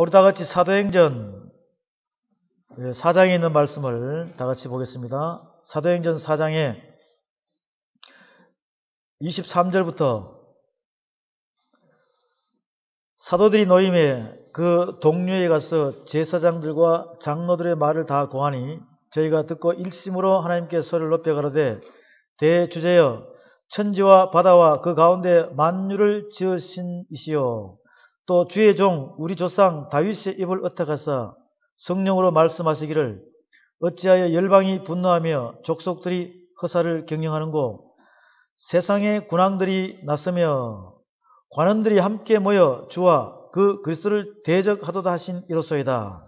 우리 다 같이 사도행전 4장에 있는 말씀을 다 같이 보겠습니다. 사도행전 4장에 23절부터 사도들이 노임에 그 동료에 가서 제사장들과 장로들의 말을 다 고하니 저희가 듣고 일심으로 하나님께 소리를 높여 가로되 대주제여 천지와 바다와 그 가운데 만유를 지으신 이시요 또 주의 종 우리 조상 다윗의 입을 어떡하사 성령으로 말씀하시기를 어찌하여 열방이 분노하며 족속들이 허사를 경영하는고 세상의 군왕들이 나서며 관원들이 함께 모여 주와 그 그리스도를 대적하도다 하신 이로소이다.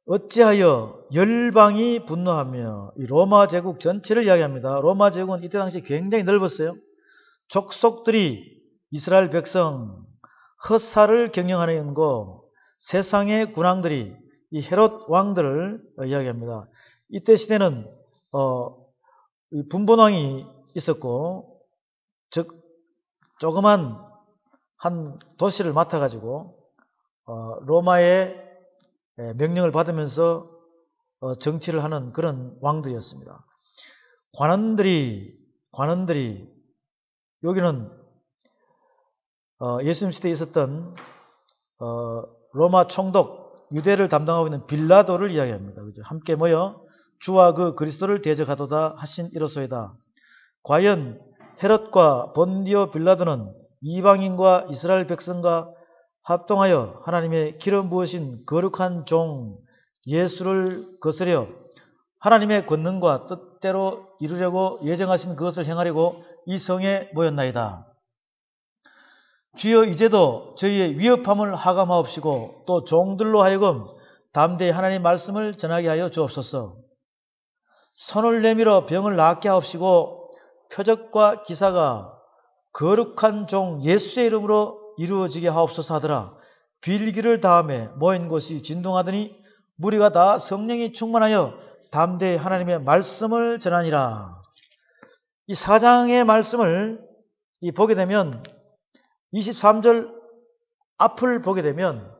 어찌하여 열방이 분노하며 이 로마 제국 전체를 이야기합니다. 로마 제국은 이때 당시 굉장히 넓었어요. 족속들이 이스라엘 백성 허사를 경영하는 거 세상의 군왕들이 이 헤롯 왕들을 이야기합니다. 이때 시대는 분본왕이 있었고 즉 조그만 한 도시를 맡아가지고 로마의 명령을 받으면서 정치를 하는 그런 왕들이었습니다. 관원들이 여기는 예수님 시대에 있었던 로마 총독 유대를 담당하고 있는 빌라도를 이야기합니다. 그죠? 함께 모여 주와 그 그리스도를 대적하도다 하신 이로소이다. 과연 헤롯과 본디오 빌라도는 이방인과 이스라엘 백성과 합동하여 하나님의 기름 부으신 거룩한 종 예수를 거스려 하나님의 권능과 뜻대로 이루려고 예정하신 그것을 행하려고 이 성에 모였나이다. 주여 이제도 저희의 위협함을 하감하옵시고 또 종들로 하여금 담대히 하나님의 말씀을 전하게 하여 주옵소서. 손을 내밀어 병을 낫게 하옵시고 표적과 기사가 거룩한 종 예수의 이름으로 이루어지게 하옵소서 하더라. 빌기를 다음에 모인 곳이 진동하더니 무리가 다 성령이 충만하여 담대히 하나님의 말씀을 전하니라. 이 4장의 말씀을 보게 되면 23절 앞을 보게 되면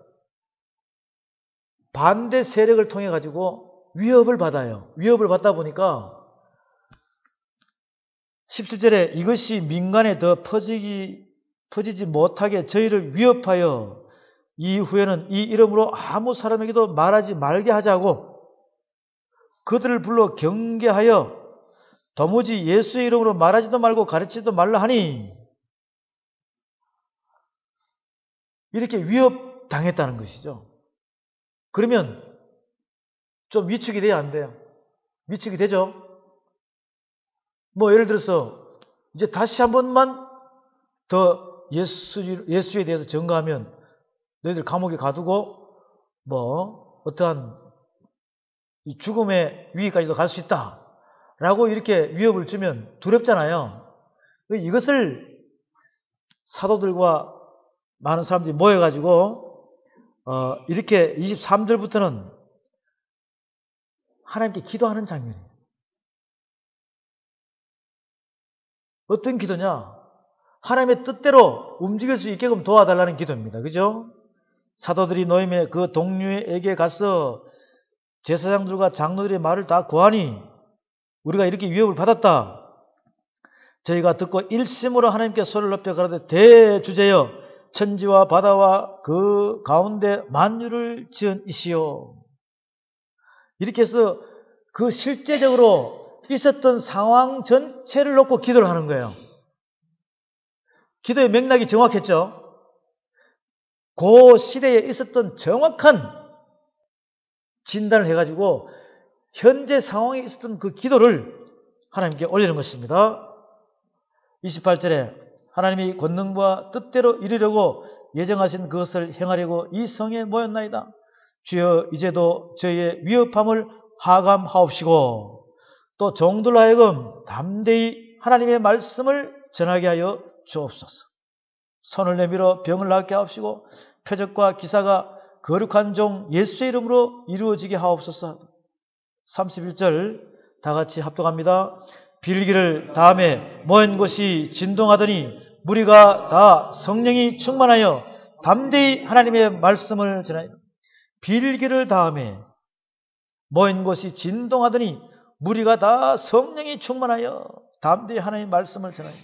반대 세력을 통해 가지고 위협을 받아요. 위협을 받다 보니까 17절에 이것이 민간에 더 퍼지지 못하게 저희를 위협하여 이후에는 이 이름으로 아무 사람에게도 말하지 말게 하자고 그들을 불러 경계하여 도무지 예수의 이름으로 말하지도 말고 가르치지도 말라 하니 이렇게 위협당했다는 것이죠. 그러면 좀 위축이 돼야 안 돼요? 위축이 되죠? 예를 들어서 이제 다시 한 번만 더 예수에 대해서 증거하면 너희들 감옥에 가두고 어떠한 이 죽음의 위기까지도 갈 수 있다 라고 이렇게 위협을 주면 두렵잖아요. 이것을 사도들과 많은 사람들이 모여가지고 이렇게 23절부터는 하나님께 기도하는 장면이에요. 어떤 기도냐? 하나님의 뜻대로 움직일 수 있게끔 도와달라는 기도입니다. 그죠? 사도들이 노임에 그 동료에게 가서 제사장들과 장로들의 말을 다 고하니 우리가 이렇게 위협을 받았다. 저희가 듣고 일심으로 하나님께 소리를 높여 가로되 대주제여 천지와 바다와 그 가운데 만유를 지은 이시요. 이렇게 해서 그 실제적으로 있었던 상황 전체를 놓고 기도를 하는 거예요. 기도의 맥락이 정확했죠. 그 시대에 있었던 정확한 진단을 해가지고 현재 상황에 있었던 그 기도를 하나님께 올리는 것입니다. 28절에 하나님이 권능과 뜻대로 이루려고 예정하신 그것을 행하려고 이 성에 모였나이다. 주여 이제도 저희의 위협함을 하감하옵시고 또 종들로 하여금 담대히 하나님의 말씀을 전하게 하여 주옵소서. 손을 내밀어 병을 낫게 하옵시고 표적과 기사가 거룩한 종 예수의 이름으로 이루어지게 하옵소서. 31절 다 같이 합독합니다. 빌기를 다음에 모인 곳이 진동하더니 무리가 다 성령이 충만하여 담대히 하나님의 말씀을 전하여 빌기를 다음에 모인 곳이 진동하더니 무리가 다 성령이 충만하여 담대히 하나님의 말씀을 전하여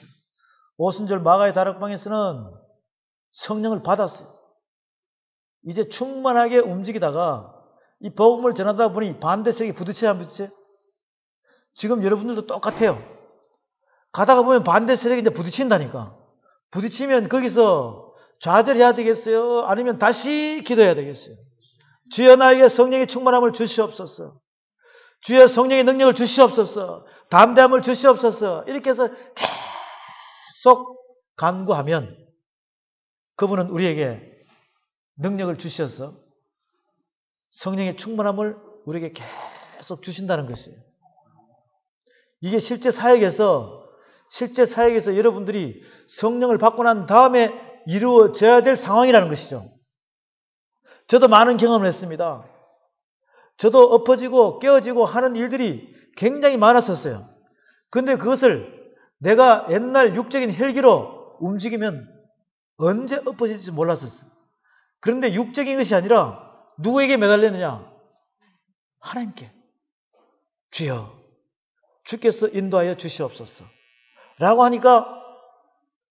오순절 마가의 다락방에서는 성령을 받았어요. 이제 충만하게 움직이다가 이 복음을 전하다 보니 반대 세력이 부딪혀야 안 부딪혀요? 지금 여러분들도 똑같아요. 가다가 보면 반대 세력이 이제 부딪힌다니까. 부딪히면 거기서 좌절해야 되겠어요? 아니면 다시 기도해야 되겠어요? 주여 나에게 성령의 충만함을 주시옵소서. 주여 성령의 능력을 주시옵소서. 담대함을 주시옵소서. 이렇게 해서 계속 간구하면 그분은 우리에게 능력을 주셔서 성령의 충만함을 우리에게 계속 주신다는 것이에요. 이게 실제 사역에서 여러분들이 성령을 받고 난 다음에 이루어져야 될 상황이라는 것이죠. 저도 많은 경험을 했습니다. 저도 엎어지고 깨어지고 하는 일들이 굉장히 많았었어요. 그런데 그것을 내가 옛날 육적인 혈기로 움직이면 언제 엎어질지 몰랐었어요. 그런데 육적인 것이 아니라 누구에게 매달렸느냐? 하나님께. 주여, 주께서 인도하여 주시옵소서. 라고 하니까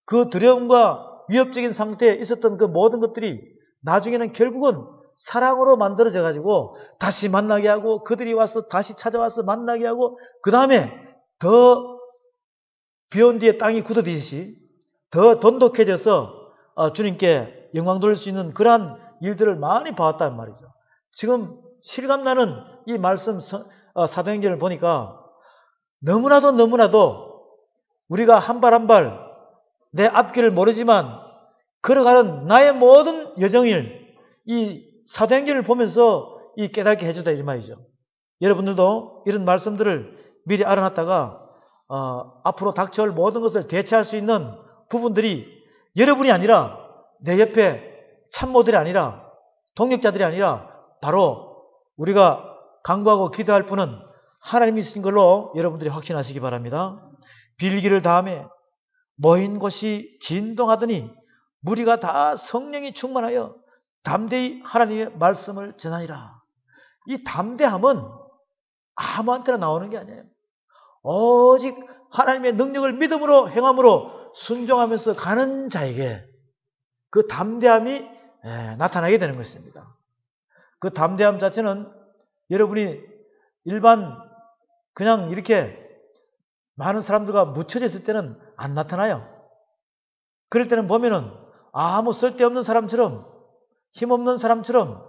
그 두려움과 위협적인 상태에 있었던 그 모든 것들이 나중에는 결국은 사랑으로 만들어져 가지고 다시 만나게 하고 그들이 와서 다시 찾아와서 만나게 하고 그 다음에 더 비온 뒤에 땅이 굳어지듯이 더 돈독해져서 주님께 영광 돌릴 수 있는 그러한 일들을 많이 봐왔단 말이죠. 지금 실감나는 이 말씀 사도행전을 보니까 너무나도 우리가 한 발 한 발 내 앞길을 모르지만 걸어가는 나의 모든 여정을 이 사도행전을 보면서 이 깨닫게 해주다 이 말이죠. 여러분들도 이런 말씀들을 미리 알아놨다가 앞으로 닥쳐올 모든 것을 대처할 수 있는 부분들이 여러분이 아니라 내 옆에 참모들이 아니라 동력자들이 아니라 바로 우리가 간구하고 기도할 분은 하나님이신 걸로 여러분들이 확신하시기 바랍니다. 빌기를 다음에 모인 곳이 진동하더니 무리가 다 성령이 충만하여 담대히 하나님의 말씀을 전하니라. 이 담대함은 아무한테나 나오는 게 아니에요. 오직 하나님의 능력을 믿음으로 행함으로 순종하면서 가는 자에게 그 담대함이 나타나게 되는 것입니다. 그 담대함 자체는 여러분이 일반 그냥 이렇게 많은 사람들과 묻혀져 있을 때는 안 나타나요. 그럴 때는 보면은 아무 쓸데없는 사람처럼 힘없는 사람처럼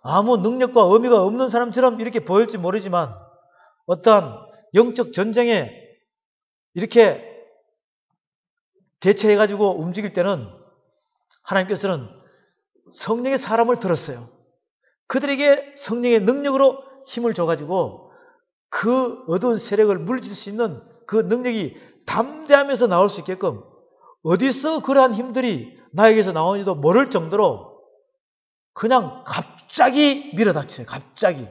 아무 능력과 의미가 없는 사람처럼 이렇게 보일지 모르지만 어떠한 영적 전쟁에 이렇게 대처해가지고 움직일 때는 하나님께서는 성령의 사람을 들었어요. 그들에게 성령의 능력으로 힘을 줘가지고 그 어두운 세력을 물리칠 수 있는 그 능력이 담대하면서 나올 수 있게끔 어디서 그러한 힘들이 나에게서 나오는지도 모를 정도로 그냥 갑자기 밀어닥쳐요. 갑자기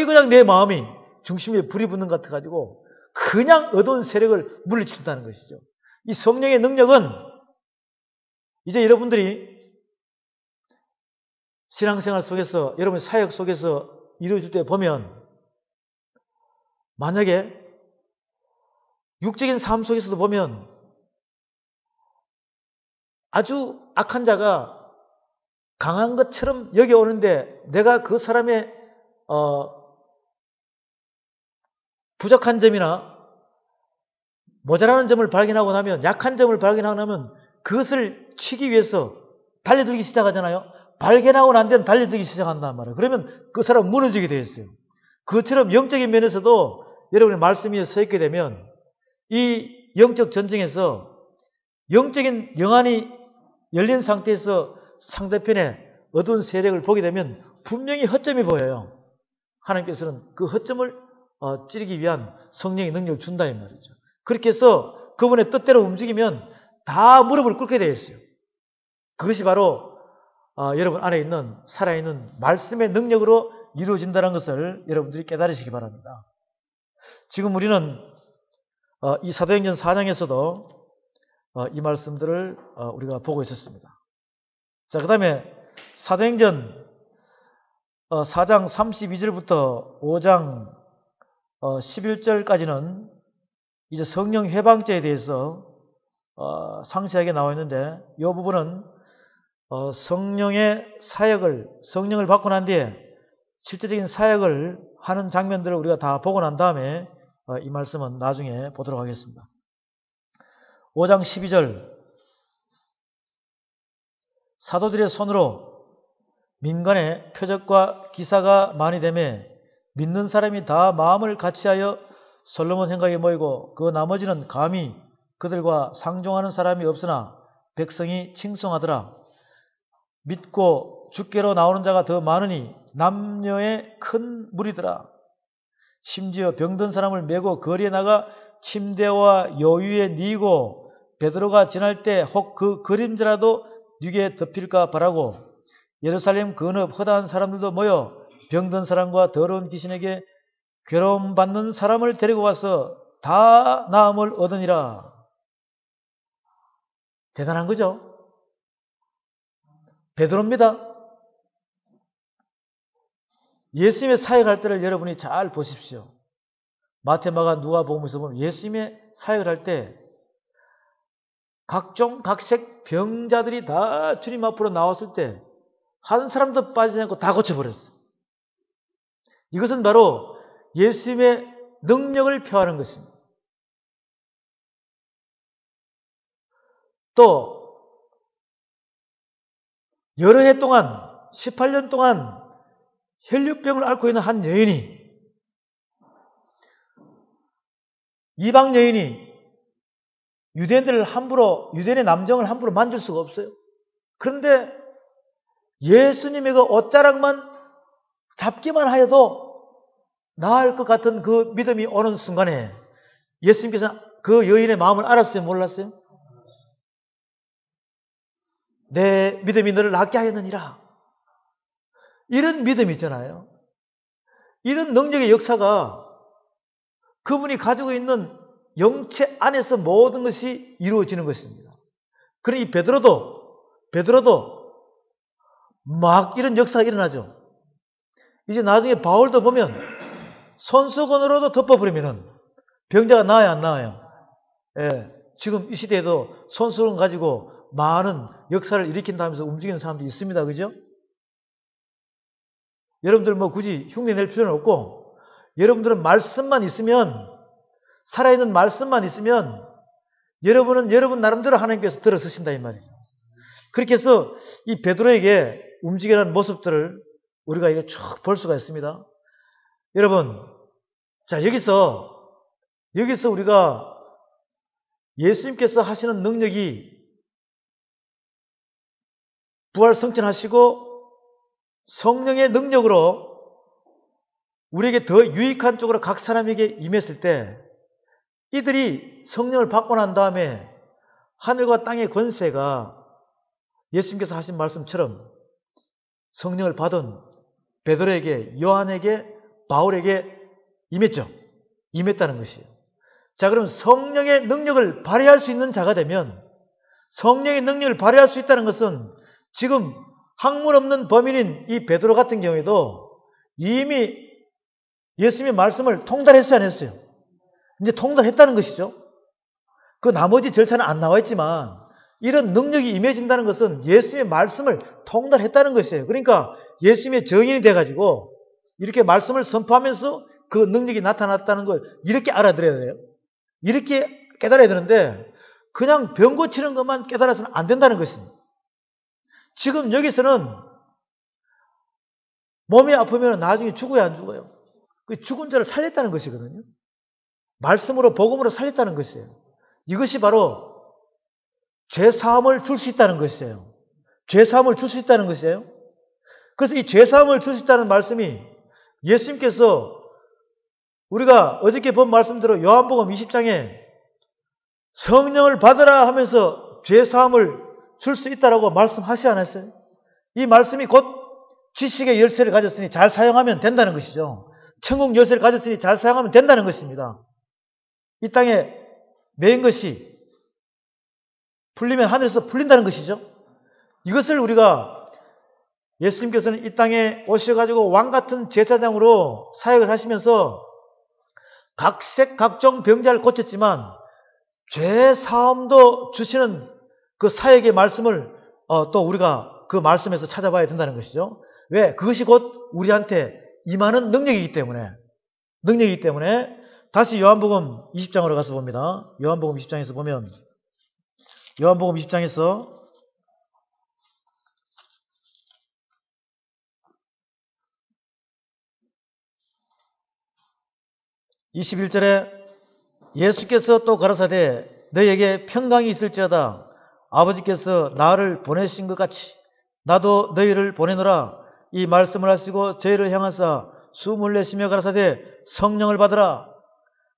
그냥 내 마음이 중심에 불이 붙는 것 같아가지고 그냥 어두운 세력을 물리친다는 것이죠. 이 성령의 능력은 이제 여러분들이 신앙생활 속에서 여러분 사역 속에서 이루어질 때 보면 만약에 육적인 삶 속에서도 보면 아주 악한 자가 강한 것처럼 여기 오는데 내가 그 사람의 부족한 점이나 모자라는 점을 발견하고 나면 약한 점을 발견하고 나면 그것을 치기 위해서 달려들기 시작하잖아요. 발견하고 난 데는 달려들기 시작한단 말이에요. 그러면 그 사람은 무너지게 되어 있어요. 그것처럼 영적인 면에서도 여러분의 말씀 위에 서 있게 되면 이 영적 전쟁에서 영적인 영안이 열린 상태에서 상대편의 어두운 세력을 보게 되면 분명히 허점이 보여요. 하나님께서는 그 허점을 찌르기 위한 성령의 능력을 준다 이 말이죠. 그렇게 해서 그분의 뜻대로 움직이면 다 무릎을 꿇게 되어 있어요. 그것이 바로 여러분 안에 있는 살아있는 말씀의 능력으로 이루어진다는 것을 여러분들이 깨달으시기 바랍니다. 지금 우리는 이 사도행전 4장에서도 이 말씀들을 우리가 보고 있었습니다. 자, 그 다음에 사도행전 4장 32절부터 5장 11절까지는 이제 성령 회방죄에 대해서 상세하게 나와 있는데, 이 부분은 성령의 사역을, 성령을 받고 난 뒤에 실제적인 사역을 하는 장면들을 우리가 다 보고 난 다음에 이 말씀은 나중에 보도록 하겠습니다. 5장 12절, 사도들의 손으로 민간의 표적과 기사가 많이 되매 믿는 사람이 다 마음을 같이하여 솔로몬 생각에 모이고 그 나머지는 감히 그들과 상종하는 사람이 없으나 백성이 칭송하더라. 믿고 주께로 나오는 자가 더 많으니 남녀의 큰 무리더라. 심지어 병든 사람을 메고 거리에 나가 침대와 여유에 뉘고 베드로가 지날 때 혹 그 그림자라도 뉘게 덮일까 바라고 예루살렘 근업 허다한 사람들도 모여 병든 사람과 더러운 귀신에게 괴로움 받는 사람을 데리고 와서 다 나음을 얻으니라. 대단한 거죠. 베드로입니다. 예수님의 사역할 때를 여러분이 잘 보십시오. 마태마가 누가복음에서 보면 예수님의 사역을 할 때 각종 각색 병자들이 다 주님 앞으로 나왔을 때 한 사람도 빠지지 않고 다 고쳐버렸어요. 이것은 바로 예수님의 능력을 표하는 것입니다. 또 여러 해 동안 18년 동안 혈류병을 앓고 있는 한 여인이, 이방 여인이 유대인의 남정을 함부로 만질 수가 없어요. 그런데 예수님의 그 옷자락만 잡기만 하여도 나을 것 같은 그 믿음이 오는 순간에 예수님께서 그 여인의 마음을 알았어요? 몰랐어요? 내 믿음이 너를 낫게 하였느니라. 이런 믿음이 있잖아요. 이런 능력의 역사가 그분이 가지고 있는 영체 안에서 모든 것이 이루어지는 것입니다. 그러니 베드로도 막 이런 역사가 일어나죠. 이제 나중에 바울도 보면 손수건으로도 덮어버리면 병자가 나아요, 안 나아요? 예, 지금 이 시대에도 손수건 가지고 많은 역사를 일으킨다면서 움직이는 사람들이 있습니다. 그죠? 여러분들 뭐 굳이 흉내 낼 필요는 없고, 여러분들은 말씀만 있으면, 살아있는 말씀만 있으면 여러분은 여러분 나름대로 하나님께서 들어서신다 이 말이죠. 그렇게 해서 이 베드로에게 움직이는 모습들을 우리가 이거 쭉 볼 수가 있습니다. 여러분, 자, 여기서 우리가 예수님께서 하시는 능력이 부활 승천하시고 성령의 능력으로 우리에게 더 유익한 쪽으로 각 사람에게 임했을 때 이들이 성령을 받고 난 다음에 하늘과 땅의 권세가 예수님께서 하신 말씀처럼 성령을 받은 베드로에게, 요한에게, 바울에게 임했죠. 임했다는 것이에요. 자, 그럼 성령의 능력을 발휘할 수 있는 자가 되면, 성령의 능력을 발휘할 수 있다는 것은 지금 학문 없는 범인인 이 베드로 같은 경우에도 이미 예수님의 말씀을 통달했어요, 안 했어요? 이제 통달했다는 것이죠. 그 나머지 절차는 안 나와 있지만 이런 능력이 임해진다는 것은 예수님의 말씀을 통달했다는 것이에요. 그러니까 예수님의 증인이 돼가지고 이렇게 말씀을 선포하면서 그 능력이 나타났다는 걸 이렇게 알아들어야 돼요. 이렇게 깨달아야 되는데 그냥 병 고치는 것만 깨달아서는 안 된다는 것입니다. 지금 여기서는 몸이 아프면 나중에 죽어요, 안 죽어요? 그 죽은 자를 살렸다는 것이거든요. 말씀으로, 복음으로 살렸다는 것이에요. 이것이 바로 죄사함을 줄 수 있다는 것이에요. 죄사함을 줄 수 있다는 것이에요. 그래서 이 죄사함을 줄 수 있다는 말씀이 예수님께서 우리가 어저께 본 말씀대로 요한복음 20장에 성령을 받으라 하면서 죄사함을 줄 수 있다라고 말씀하시지 않았어요? 이 말씀이 곧 지식의 열쇠를 가졌으니 잘 사용하면 된다는 것이죠. 천국 열쇠를 가졌으니 잘 사용하면 된다는 것입니다. 이 땅에 매인 것이 풀리면 하늘에서 풀린다는 것이죠. 이것을 우리가 예수님께서는 이 땅에 오셔가지고 왕같은 제사장으로 사역을 하시면서 각색 각종 병자를 고쳤지만 죄 사함도 주시는 그 사역의 말씀을 또 우리가 그 말씀에서 찾아봐야 된다는 것이죠. 왜? 그것이 곧 우리한테 임하는 능력이기 때문에 다시 요한복음 20장으로 가서 봅니다. 요한복음 20장에서 보면 요한복음 20장에서 21절에 예수께서 또 가라사대 너희에게 평강이 있을지어다. 아버지께서 나를 보내신 것 같이 나도 너희를 보내노라. 이 말씀을 하시고 저희를 향하사 숨을 내쉬며 가라사대 성령을 받으라.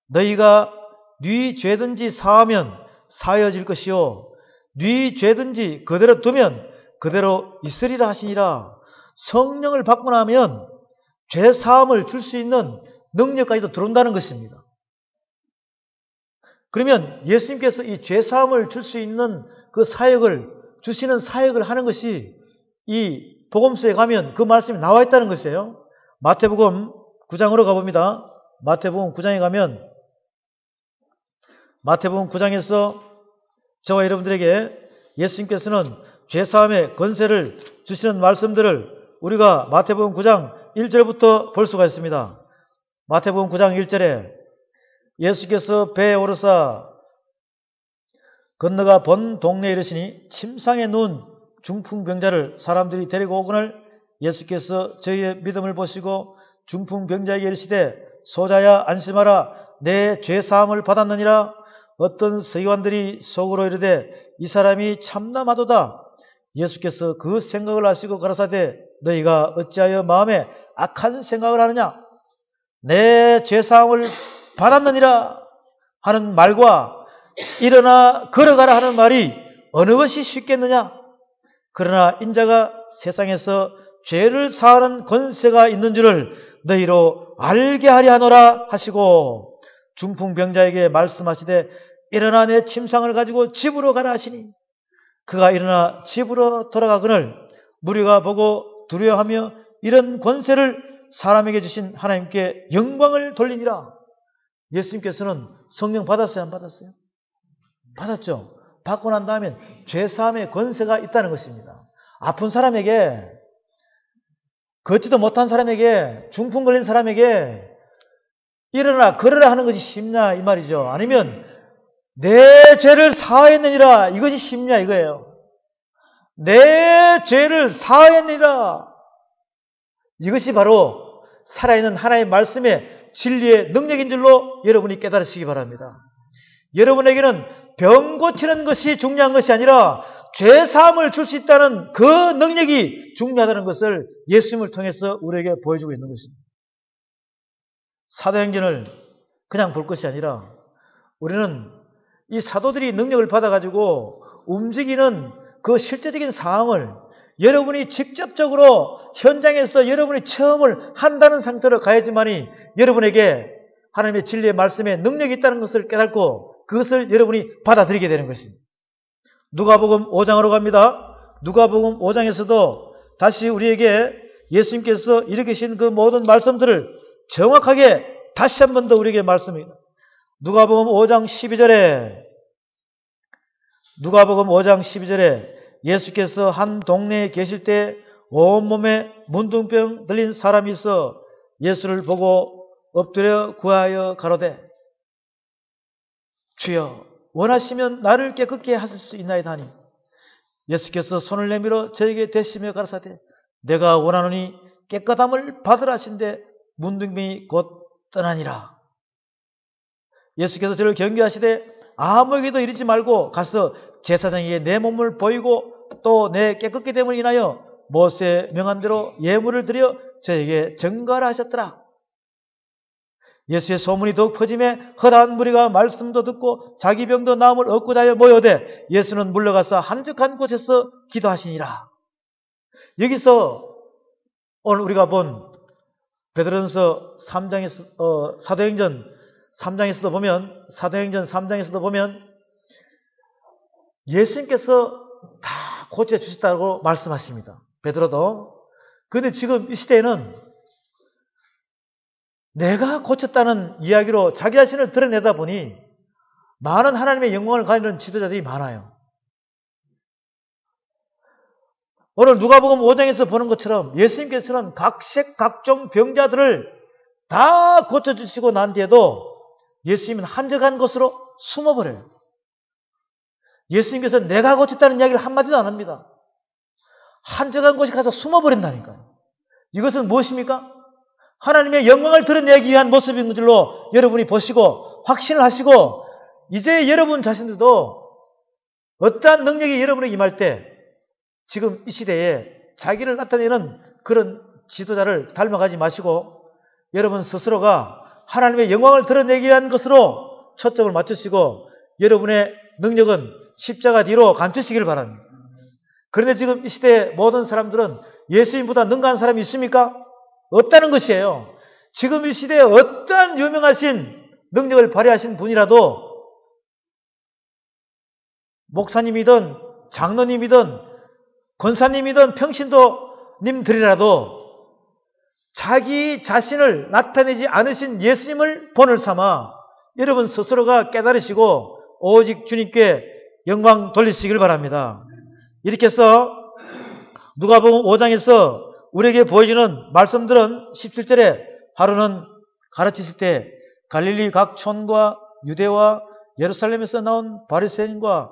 너희가 네 죄든지 사하면 사여질 것이요 네 죄든지 그대로 두면 그대로 있으리라 하시니라. 성령을 받고 나면 죄 사함을 줄 수 있는 능력까지도 들어온다는 것입니다. 그러면 예수님께서 이 죄 사함을 줄 수 있는 그 사역을 주시는 사역을 하는 것이 이 복음서에 가면 그 말씀이 나와 있다는 것이에요. 마태복음 9장으로 가봅니다. 마태복음 9장에 가면 마태복음 9장에서 저와 여러분들에게 예수님께서는 죄사함의 권세를 주시는 말씀들을 우리가 마태복음 9장 1절부터 볼 수가 있습니다. 마태복음 9장 1절에 예수께서 배에 오르사 건너가 본 동네에 이르시니 침상에 누운 중풍병자를 사람들이 데리고 오거늘 예수께서 저희의 믿음을 보시고 중풍병자에게 이르시되 소자야 안심하라 내 죄사함을 받았느니라. 어떤 서기관들이 속으로 이르되 이 사람이 참나마도다. 예수께서 그 생각을 하시고 가라사대 너희가 어찌하여 마음에 악한 생각을 하느냐. 내 죄사함을 받았느니라 하는 말과 일어나 걸어가라 하는 말이 어느 것이 쉽겠느냐. 그러나 인자가 세상에서 죄를 사하는 권세가 있는 줄을 너희로 알게 하려 하노라 하시고 중풍병자에게 말씀하시되 일어나 내 침상을 가지고 집으로 가라 하시니 그가 일어나 집으로 돌아가거늘 무리가 보고 두려워하며 이런 권세를 사람에게 주신 하나님께 영광을 돌리니라. 예수님께서는 성령 받았어요? 안 받았어요? 받았죠. 받고 난 다음에 죄사함의 권세가 있다는 것입니다. 아픈 사람에게 걷지도 못한 사람에게 중풍 걸린 사람에게 일어나 걸으라 하는 것이 쉽냐 이 말이죠. 아니면 내 죄를 사하였느니라 이것이 쉽냐 이거예요. 내 죄를 사하였느니라 이것이 바로 살아있는 하나님의 말씀의 진리의 능력인 줄로 여러분이 깨달으시기 바랍니다. 여러분에게는 병 고치는 것이 중요한 것이 아니라 죄사함을 줄 수 있다는 그 능력이 중요하다는 것을 예수님을 통해서 우리에게 보여주고 있는 것입니다. 사도행전을 그냥 볼 것이 아니라 우리는 이 사도들이 능력을 받아가지고 움직이는 그 실제적인 상황을 여러분이 직접적으로 현장에서 여러분이 체험을 한다는 상태로 가야지만이 여러분에게 하나님의 진리의 말씀에 능력이 있다는 것을 깨닫고 그것을 여러분이 받아들이게 되는 것입니다. 누가복음 5장으로 갑니다. 누가복음 5장에서도 다시 우리에게 예수님께서 일으키신 그 모든 말씀들을 정확하게 다시 한 번 더 우리에게 말씀합니다. 누가복음 5장 12절에 예수께서 한 동네에 계실 때 온몸에 문둥병 들린 사람이 있어 예수를 보고 엎드려 구하여 가로되 주여 원하시면 나를 깨끗게 하실 수 있나이다 하니 예수께서 손을 내밀어 저에게 대시며 가라사대 내가 원하노니 깨끗함을 받으라 하신데 문둥병이 곧 떠나니라. 예수께서 저를 경계하시되 아무에게도 이르지 말고 가서 제사장에게 내 몸을 보이고 또 내 깨끗게 됨을 인하여 모세 명한 대로 예물을 드려 저에게 증거하라 하셨더라. 예수의 소문이 더욱 퍼짐에 허다한 무리가 말씀도 듣고 자기 병도 나음을 얻고자 하여 모여되 예수는 물러가서 한적한 곳에서 기도하시니라. 여기서 오늘 우리가 본 베드로전서 3장에서 사도행전 3장에서도 보면 예수님께서 다 고쳐주셨다고 말씀하십니다. 베드로도. 그런데 지금 이 시대에는 내가 고쳤다는 이야기로 자기 자신을 드러내다 보니 많은 하나님의 영광을 가지는 지도자들이 많아요. 오늘 누가복음 5장에서 보는 것처럼 예수님께서는 각색 각종 병자들을 다 고쳐주시고 난 뒤에도 예수님은 한적한 곳으로 숨어버려요. 예수님께서 내가 고쳤다는 이야기를 한마디도 안 합니다. 한적한 곳에 가서 숨어버린다니까요. 이것은 무엇입니까? 하나님의 영광을 드러내기 위한 모습인 줄로 여러분이 보시고 확신을 하시고 이제 여러분 자신들도 어떠한 능력이 여러분에게 임할 때 지금 이 시대에 자기를 나타내는 그런 지도자를 닮아가지 마시고 여러분 스스로가 하나님의 영광을 드러내기 위한 것으로 초점을 맞추시고 여러분의 능력은 십자가 뒤로 감추시기를 바랍니다. 그런데 지금 이 시대의 모든 사람들은 예수님보다 능가한 사람이 있습니까? 없다는 것이에요. 지금 이 시대에 어떠한 유명하신 능력을 발휘하신 분이라도 목사님이든 장로님이든 권사님이든 평신도님들이라도 자기 자신을 나타내지 않으신 예수님을 본을 삼아 여러분 스스로가 깨달으시고 오직 주님께 영광 돌리시길 바랍니다. 이렇게 해서 누가복음 5장에서 우리에게 보여주는 말씀들은 17절에 하루는 가르치실 때 갈릴리 각 촌과 유대와 예루살렘에서 나온 바리새인과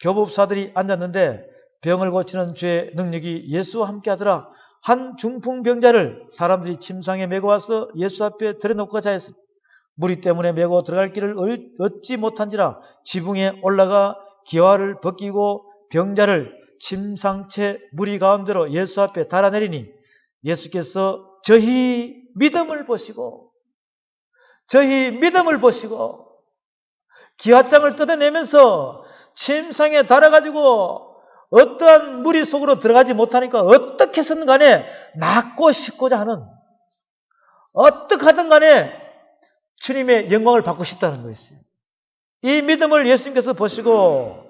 교법사들이 앉았는데 병을 고치는 주의 능력이 예수와 함께 하더라. 한 중풍병자를 사람들이 침상에 메고 와서 예수 앞에 들여놓고 자였으니 무리 때문에 메고 들어갈 길을 얻지 못한지라 지붕에 올라가 기와를 벗기고 병자를 침상채 무리 가운데로 예수 앞에 달아내리니 예수께서 저희 믿음을 보시고 기와장을 뜯어내면서 침상에 달아가지고 어떠한 무리 속으로 들어가지 못하니까 어떻게 해서든 간에 낫고 싶고자 하는 어떻게 하든 간에 주님의 영광을 받고 싶다는 것이에요. 이 믿음을 예수님께서 보시고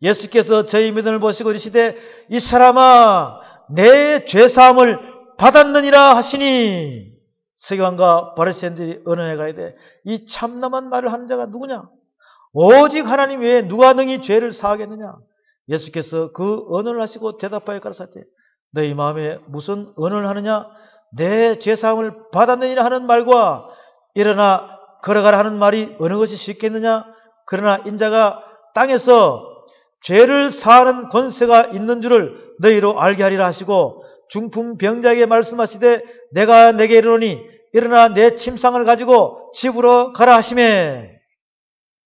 예수께서 저희 믿음을 보시고 이르시되 이 사람아 내 죄사함을 받았느니라 하시니 서기관과 바리새인들이 언어해 가이되 이 참남한 말을 하는 자가 누구냐? 오직 하나님 외에 누가 능히 죄를 사하겠느냐? 예수께서 그 언어를 하시고 대답하여 가라사대 너희 마음에 무슨 언어를 하느냐? 내 죄사함을 받았느니라 하는 말과 일어나 걸어가라 하는 말이 어느 것이 쉽겠느냐? 그러나 인자가 땅에서 죄를 사하는 권세가 있는 줄을 너희로 알게 하리라 하시고 중풍병자에게 말씀하시되 내가 내게 이르노니 일어나 내 침상을 가지고 집으로 가라 하시매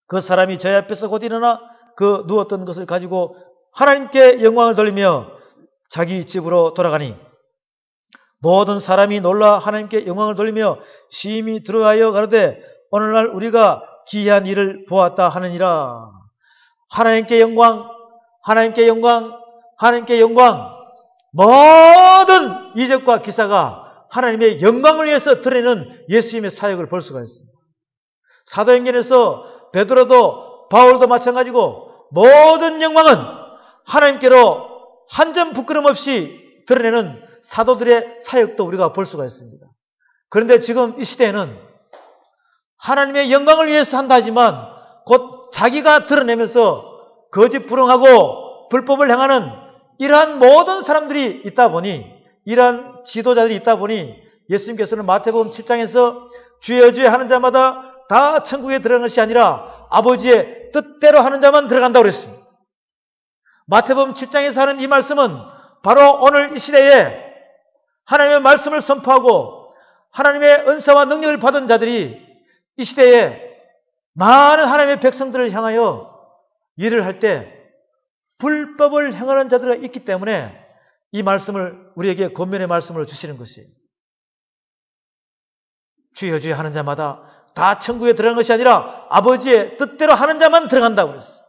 그 사람이 저희 앞에서 곧 일어나 그 누웠던 것을 가지고 하나님께 영광을 돌리며 자기 집으로 돌아가니 모든 사람이 놀라 하나님께 영광을 돌리며 심히 두려워하여 가로되 오늘날 우리가 기이한 일을 보았다 하느니라. 하나님께 영광, 하나님께 영광, 하나님께 영광. 모든 이적과 기사가 하나님의 영광을 위해서 드러내는 예수님의 사역을 볼 수가 있습니다. 사도행전에서 베드로도 바울도 마찬가지고 모든 영광은 하나님께로 한 점 부끄럼 없이 드러내는 사도들의 사역도 우리가 볼 수가 있습니다. 그런데 지금 이 시대에는 하나님의 영광을 위해서 한다 하지만 곧 자기가 드러내면서 거짓부렁하고 불법을 행하는 이러한 모든 사람들이 있다 보니 이러한 지도자들이 있다 보니 예수님께서는 마태복음 7장에서 주여 주여 하는 자마다 다 천국에 들어가는 것이 아니라 아버지의 뜻대로 하는 자만 들어간다고 그랬습니다. 마태복음 7장에서 하는 이 말씀은 바로 오늘 이 시대에 하나님의 말씀을 선포하고 하나님의 은사와 능력을 받은 자들이 이 시대에 많은 하나님의 백성들을 향하여 일을 할 때 불법을 행하는 자들이 있기 때문에 이 말씀을 우리에게 권면의 말씀을 주시는 것이에요. 주여 주여 하는 자마다 다 천국에 들어가는 것이 아니라 아버지의 뜻대로 하는 자만 들어간다고 그랬어요.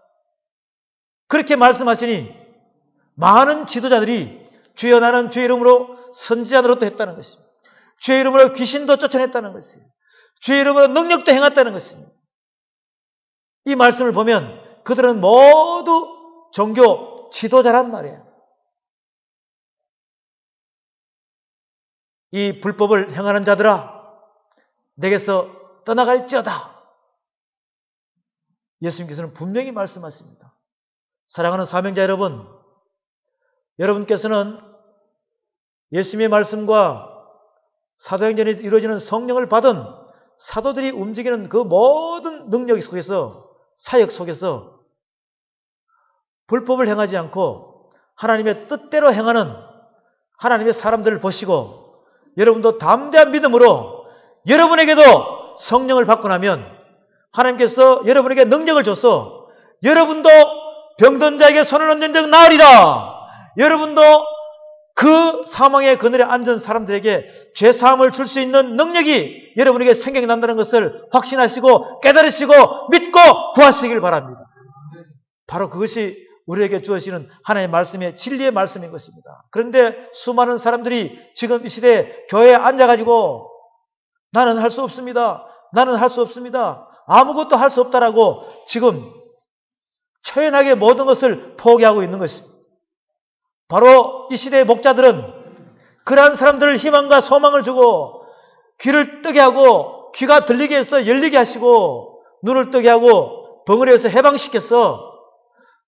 그렇게 말씀하시니 많은 지도자들이 주여 나는 주의 이름으로 선지자 노릇도 했다는 것입니다. 주의 이름으로 귀신도 쫓아냈다는 것이에요. 주의 이름으로 능력도 행했다는 것입니다. 이 말씀을 보면 그들은 모두 종교 지도자란 말이에요. 이 불법을 행하는 자들아, 내게서 떠나갈지어다. 예수님께서는 분명히 말씀하십니다. 사랑하는 사명자 여러분, 여러분께서는 예수님의 말씀과 사도행전에 이루어지는 성령을 받은 사도들이 움직이는 그 모든 능력 속에서, 사역 속에서 불법을 행하지 않고 하나님의 뜻대로 행하는 하나님의 사람들을 보시고 여러분도 담대한 믿음으로 여러분에게도 성령을 받고 나면 하나님께서 여러분에게 능력을 줘서 여러분도 병든 자에게 손을 얹은 적 나으리라. 여러분도 그 사망의 그늘에 앉은 사람들에게 죄사함을 줄 수 있는 능력이 여러분에게 생각이 난다는 것을 확신하시고 깨달으시고 믿고 구하시길 바랍니다. 바로 그것이 우리에게 주어지는 하나님의 말씀의 진리의 말씀인 것입니다. 그런데 수많은 사람들이 지금 이 시대에 교회에 앉아가지고 나는 할 수 없습니다. 나는 할 수 없습니다. 아무것도 할 수 없다라고 지금 초연하게 모든 것을 포기하고 있는 것입니다. 바로 이 시대의 목자들은 그러한 사람들을 희망과 소망을 주고 귀를 뜨게 하고 귀가 들리게 해서 열리게 하시고 눈을 뜨게 하고 벙어리에서 해방시켜서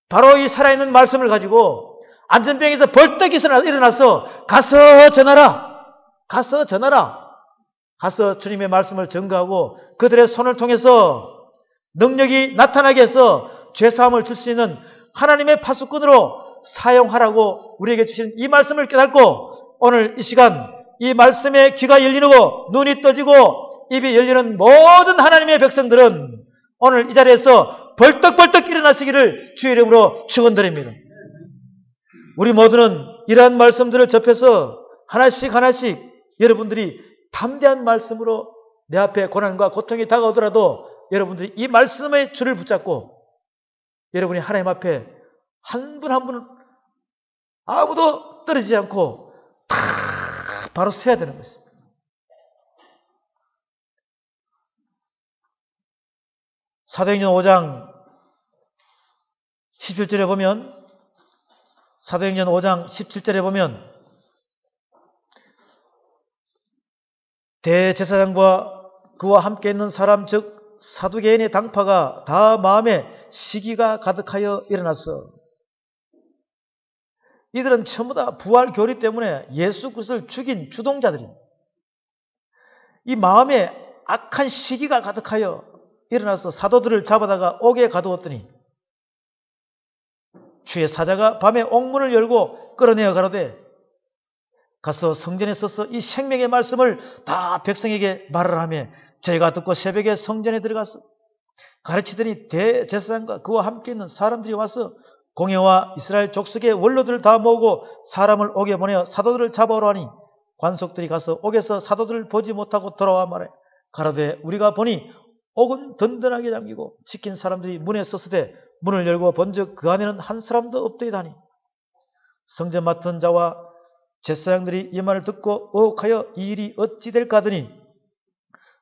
바로 이 살아있는 말씀을 가지고 안전병에서 벌떡 일어나서 가서 전하라. 가서 전하라. 가서 주님의 말씀을 전가하고 그들의 손을 통해서 능력이 나타나게 해서 죄사함을 줄 수 있는 하나님의 파수꾼으로 사용하라고 우리에게 주신 이 말씀을 깨닫고 오늘 이 시간 이 말씀에 귀가 열리고 눈이 떠지고 입이 열리는 모든 하나님의 백성들은 오늘 이 자리에서 벌떡벌떡 일어나시기를 주의 이름으로 축원드립니다. 우리 모두는 이러한 말씀들을 접해서 하나씩 하나씩 여러분들이 담대한 말씀으로 내 앞에 고난과 고통이 다가오더라도 여러분들이 이 말씀의 줄을 붙잡고 여러분이 하나님 앞에 한 분 한 분 아무도 떨어지지 않고 다 바로 서야 되는 것입니다. 사도행전 5장 17절에 보면 사도행전 5장 17절에 보면 대제사장과 그와 함께 있는 사람 즉 사두개인의 당파가 다 마음에 시기가 가득하여 일어났어. 이들은 전부 다 부활 교리 때문에 예수 그리스도를 죽인 주동자들입니다. 이 마음에 악한 시기가 가득하여 일어나서 사도들을 잡아다가 옥에 가두었더니 주의 사자가 밤에 옥문을 열고 끌어내어 가로되 가서 성전에 서서 이 생명의 말씀을 다 백성에게 말을 하며 저희가 듣고 새벽에 성전에 들어가서 가르치더니 대제사장과 그와 함께 있는 사람들이 와서 공회와 이스라엘 족속의 원로들을 다 모으고 사람을 옥에 보내어 사도들을 잡아오라 하니 관속들이 가서 옥에서 사도들을 보지 못하고 돌아와 말해 가로되 우리가 보니 옥은 든든하게 잠기고 지킨 사람들이 문에 섰으되 문을 열고 본즉 그 안에는 한 사람도 없더이다 하니 성전 맡은 자와 제사장들이 이 말을 듣고 의혹하여 이 일이 어찌 될까 하더니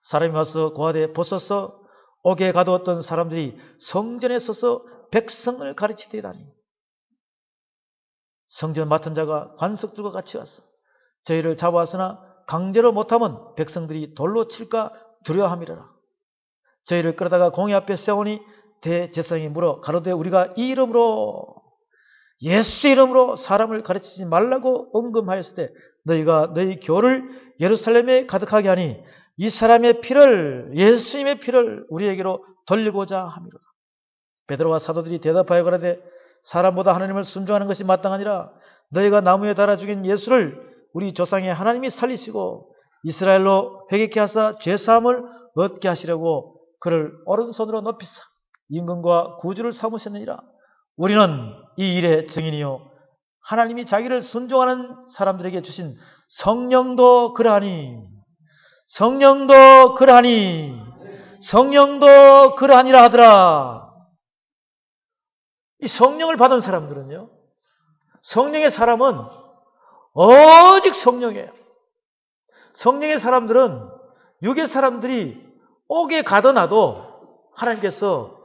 사람이 와서 고하되 보소서 옥에 가두었던 사람들이 성전에 서서 백성을 가르치더이다 하니 성전 맡은 자가 관석들과 같이 왔어 저희를 잡아왔으나 강제로 못하면 백성들이 돌로 칠까 두려워함이라. 저희를 끌어다가 공회 앞에 세우니 대제사장이 물어 가로되 우리가 이 이름으로 예수 이름으로 사람을 가르치지 말라고 언금하였을 때 너희가 너희 교를 예루살렘에 가득하게 하니 이 사람의 피를 예수님의 피를 우리에게로 돌리고자 함이로다. 베드로와 사도들이 대답하여 가로되 사람보다 하나님을 순종하는 것이 마땅하니라. 너희가 나무에 달아 죽인 예수를 우리 조상의 하나님이 살리시고 이스라엘로 회개케 하사 죄사함을 얻게 하시려고 그를 오른손으로 높이사 임금과 구주를 삼으셨느니라. 우리는 이 일의 증인이요 하나님이 자기를 순종하는 사람들에게 주신 성령도 그러하니 성령도 그러하니라 하더라. 이 성령을 받은 사람들은요 성령의 사람은 오직 성령이에요. 성령의 사람들은 육의 사람들이 옥에 가둬놔도 하나님께서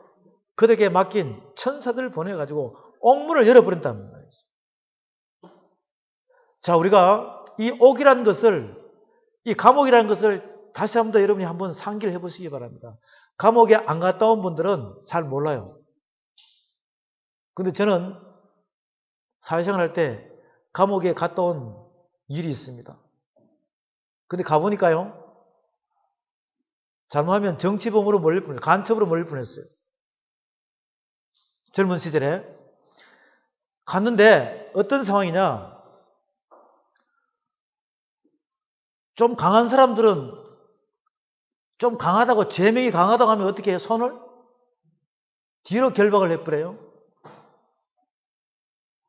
그들에게 맡긴 천사들을 보내가지고 옥문을 열어버린단 말이죠. 자, 우리가 이 옥이라는 것을, 이 감옥이라는 것을 다시 한번 더 여러분이 한번 상기를 해보시기 바랍니다. 감옥에 안 갔다 온 분들은 잘 몰라요. 근데 저는 사회생활 할 때 감옥에 갔다 온 일이 있습니다. 근데 가보니까요, 잘못하면 정치범으로 몰릴 뻔했어요. 간첩으로 몰릴 뻔했어요. 젊은 시절에. 갔는데 어떤 상황이냐, 좀 강한 사람들은 좀 강하다고, 죄명이 강하다고 하면 어떻게 해요? 손을 뒤로 결박을 해버려요.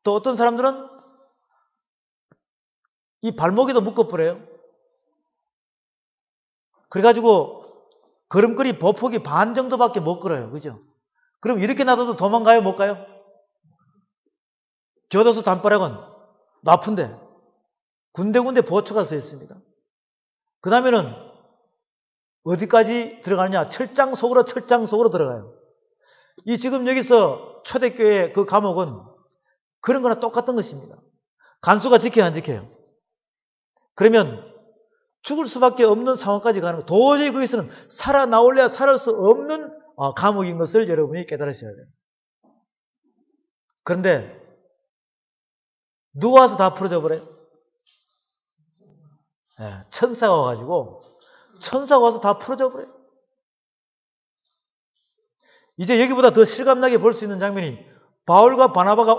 또 어떤 사람들은 이 발목에도 묶어버려요. 그래가지고 걸음걸이 보폭이 반 정도밖에 못 걸어요. 그죠? 그럼 이렇게 놔둬도 도망가요? 못 가요? 교도소 담벼락은 나쁜데 군데군데 보초가 서 있습니다. 그 다음에는 어디까지 들어가느냐? 철장 속으로 들어가요. 이 지금 여기서 초대교회 그 감옥은 그런 거나 똑같은 것입니다. 간수가 지켜요, 안 지켜요? 그러면 죽을 수밖에 없는 상황까지 가는 거. 도저히 거기서는 살아나올래야 살아날 수 없는 감옥인 것을 여러분이 깨달으셔야 돼요. 그런데 누가 와서 다 풀어져 버려요? 네, 천사가 와가지고 천사가 와서 다 풀어져 버려요. 이제 여기보다 더 실감나게 볼 수 있는 장면이, 바울과 바나바가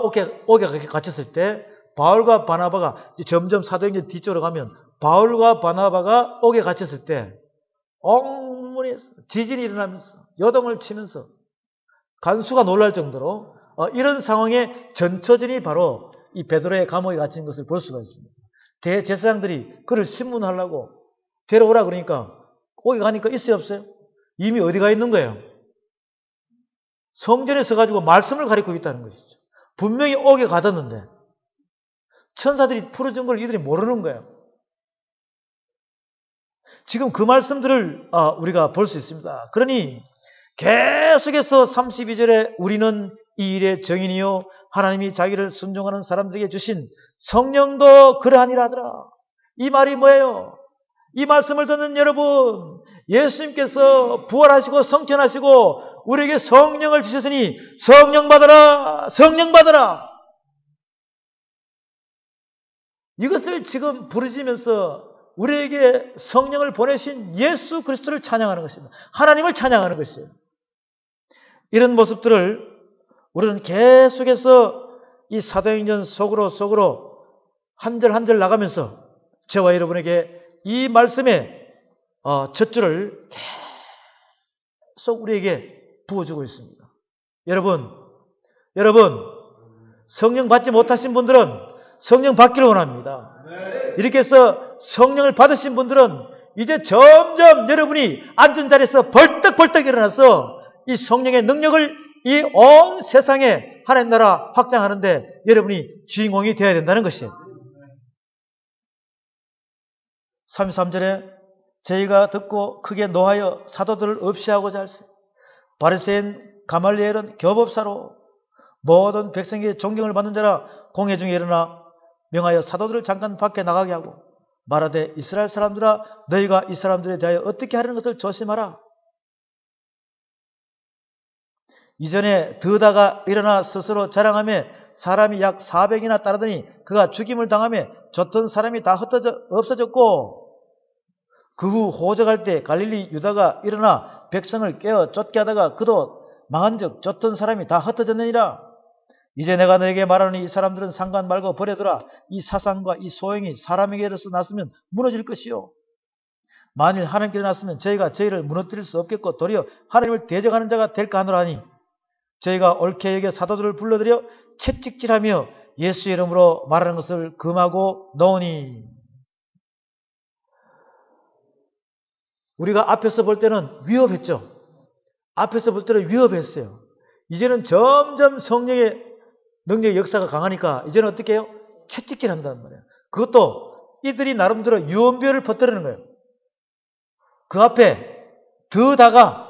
옥에 갇혔을 때, 바울과 바나바가 점점 사도행전 뒤쪽으로 가면 바울과 바나바가 옥에 갇혔을 때 엉문이 지진이 일어나면서 요동을 치면서 간수가 놀랄 정도로 이런 상황에 전처진이 바로 이 베드로의 감옥에 갇힌 것을 볼 수가 있습니다. 대제사장들이 그를 신문하려고 데려오라 그러니까 옥에 가니까 있어요, 없어요? 이미 어디가 있는 거예요? 성전에 서가지고 말씀을 가리키고 있다는 것이죠. 분명히 옥에 가뒀는데 천사들이 풀어준 걸 이들이 모르는 거예요. 지금 그 말씀들을 우리가 볼 수 있습니다. 그러니 계속해서 32절에 우리는 이 일의 정인이요 하나님이 자기를 순종하는 사람들에게 주신 성령도 그러하니라 하더라. 이 말이 뭐예요? 이 말씀을 듣는 여러분, 예수님께서 부활하시고 성천하시고 우리에게 성령을 주셨으니 성령 받아라, 성령 받아라. 이것을 지금 부르짖으면서 우리에게 성령을 보내신 예수 그리스도를 찬양하는 것입니다. 하나님을 찬양하는 것이에요. 이런 모습들을 우리는 계속해서 이 사도행전 속으로 한 절 한 절 나가면서 저와 여러분에게 이 말씀의 첫 줄을 계속 우리에게 부어주고 있습니다. 여러분, 성령 받지 못하신 분들은 성령 받기를 원합니다. 이렇게 해서 성령을 받으신 분들은 이제 점점 여러분이 앉은 자리에서 벌떡벌떡 일어나서 이 성령의 능력을 이 온 세상에 하나님 나라 확장하는데 여러분이 주인공이 되어야 된다는 것이에요. 33절에 저희가 듣고 크게 노하여 사도들을 없이하고자 할세. 바리새인 가말리엘은 교법사로 모든 백성에게 존경을 받는 자라 공회 중에 일어나 명하여 사도들을 잠깐 밖에 나가게 하고 말하되 이스라엘 사람들아 너희가 이 사람들에 대하여 어떻게 하려는 것을 조심하라. 이전에 드다가 일어나 스스로 자랑하며 사람이 약 400이나 따르더니 그가 죽임을 당하며 쫓던 사람이 다 없어졌고 그 후 호적할 때 갈릴리 유다가 일어나 백성을 깨어 쫓게 하다가 그도 망한즉 쫓던 사람이 다 흩어졌느니라. 이제 내가 너에게 말하노니 이 사람들은 상관 말고 버려두라. 이 사상과 이 소행이 사람에게로서 났으면 무너질 것이요 만일 하나님께로 났으면 저희가 저희를 무너뜨릴 수 없겠고 도리어 하나님을 대적하는 자가 될까 하노라니 저희가 옳게 여겨 사도들을 불러들여 채찍질하며 예수 이름으로 말하는 것을 금하고 놓으니. 우리가 앞에서 볼 때는 위협했죠. 앞에서 볼 때는 위협했어요. 이제는 점점 성령의 능력의 역사가 강하니까 이제는 어떻게 해요? 채찍질 한다는 말이에요. 그것도 이들이 나름대로 유언비어를 퍼뜨리는 거예요. 그 앞에 드다가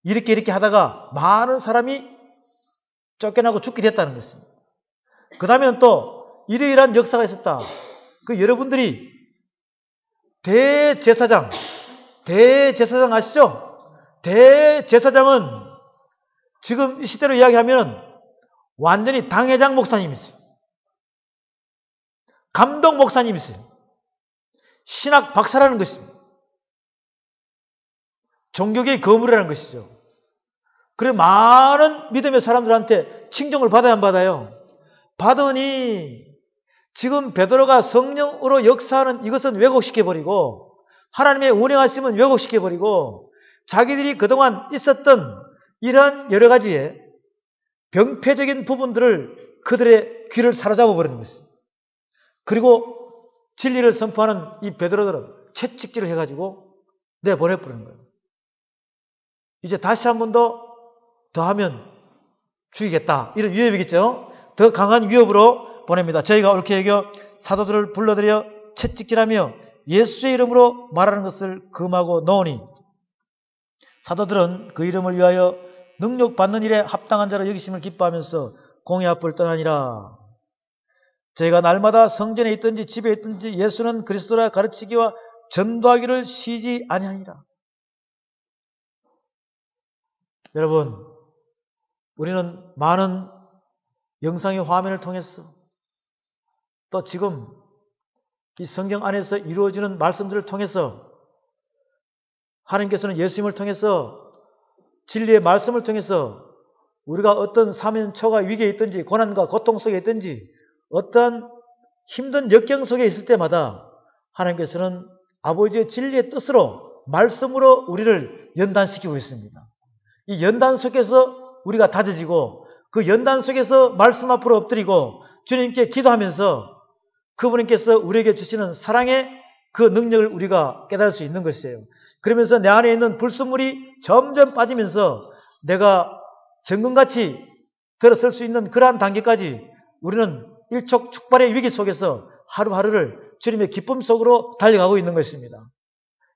이렇게 하다가 많은 사람이 쫓겨나고 죽게 됐다는 것입니다. 그 다음에는 또 이러이러한 역사가 있었다. 그 여러분들이 대제사장 아시죠? 대제사장은 지금 이 시대로 이야기하면 완전히 당회장 목사님이세요. 감독 목사님이세요. 신학 박사라는 것입니다. 종교계의 거물이라는 것이죠. 그래 많은 믿음의 사람들한테 칭송을 받아야 안 받아요? 받으니 지금 베드로가 성령으로 역사하는 이것은 왜곡시켜버리고 하나님의 운행하심은 왜곡시켜버리고 자기들이 그동안 있었던 이러한 여러 가지의 병폐적인 부분들을 그들의 귀를 사로잡아버리는 것입니다. 그리고 진리를 선포하는 이 베드로들은 채찍질을 해가지고 내보내버리는 거예요. 이제 다시 한 번 더 하면 죽이겠다. 이런 위협이겠죠. 더 강한 위협으로 보냅니다. 저희가 옳게 여겨 사도들을 불러들여 채찍질하며 예수의 이름으로 말하는 것을 금하고 놓으니 사도들은 그 이름을 위하여 능력받는 일에 합당한 자로 여기심을 기뻐하면서 공의 앞을 떠나니라. 저희가 날마다 성전에 있든지 집에 있든지 예수는 그리스도라 가르치기와 전도하기를 쉬지 아니하니라. 여러분, 우리는 많은 영상의 화면을 통해서 또 지금 이 성경 안에서 이루어지는 말씀들을 통해서 하나님께서는 예수님을 통해서 진리의 말씀을 통해서 우리가 어떤 사면초가 위기에 있든지 고난과 고통 속에 있든지 어떠한 힘든 역경 속에 있을 때마다 하나님께서는 아버지의 진리의 뜻으로 말씀으로 우리를 연단시키고 있습니다. 이 연단 속에서 우리가 다져지고 그 연단 속에서 말씀 앞으로 엎드리고 주님께 기도하면서 그분께서 우리에게 주시는 사랑의 그 능력을 우리가 깨달을 수 있는 것이에요. 그러면서 내 안에 있는 불순물이 점점 빠지면서 내가 정금같이 들어설 수 있는 그러한 단계까지 우리는 일촉즉발의 위기 속에서 하루하루를 주님의 기쁨 속으로 달려가고 있는 것입니다.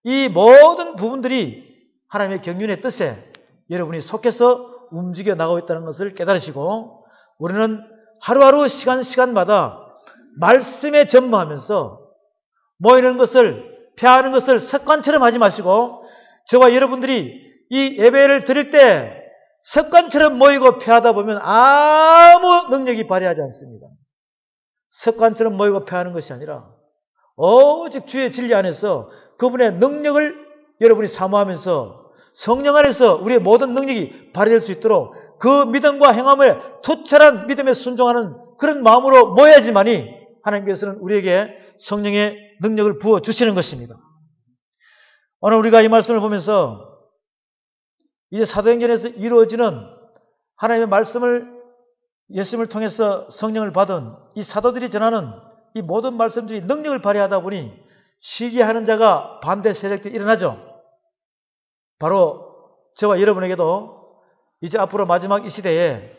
이 모든 부분들이 하나님의 경륜의 뜻에 여러분이 속해서 움직여 나가고 있다는 것을 깨달으시고 우리는 하루하루 시간마다 말씀에 전무하면서 모이는 것을 폐하는 것을 습관처럼 하지 마시고 저와 여러분들이 이 예배를 드릴 때 습관처럼 모이고 폐하다 보면 아무 능력이 발휘하지 않습니다. 습관처럼 모이고 폐하는 것이 아니라 오직 주의 진리 안에서 그분의 능력을 여러분이 사모하면서 성령 안에서 우리의 모든 능력이 발휘될 수 있도록 그 믿음과 행함에 투철한 믿음에 순종하는 그런 마음으로 모여야지만이 하나님께서는 우리에게 성령의 능력을 부어주시는 것입니다. 오늘 우리가 이 말씀을 보면서 이제 사도행전에서 이루어지는 하나님의 말씀을 예수님을 통해서 성령을 받은 이 사도들이 전하는 이 모든 말씀들이 능력을 발휘하다 보니 시기하는 자가 반대 세력들이 일어나죠. 바로 저와 여러분에게도 이제 앞으로 마지막 이 시대에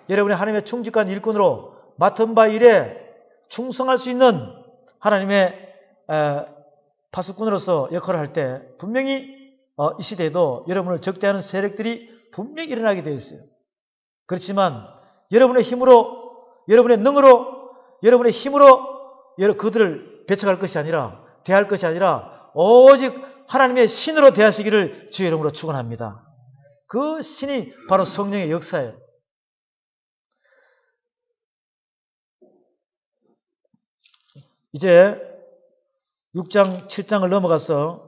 여러분이 하나님의 충직한 일꾼으로 맡은 바 일에 충성할 수 있는 하나님의 파수꾼으로서 역할을 할 때 분명히 이 시대에도 여러분을 적대하는 세력들이 분명히 일어나게 되어 있어요. 그렇지만 여러분의 힘으로, 여러분의 능으로, 여러분의 힘으로 그들을 배척할 것이 아니라, 대할 것이 아니라 오직 하나님의 신으로 대하시기를 주의 이름으로 축원합니다. 그 신이 바로 성령의 역사예요. 이제 6장, 7장을 넘어가서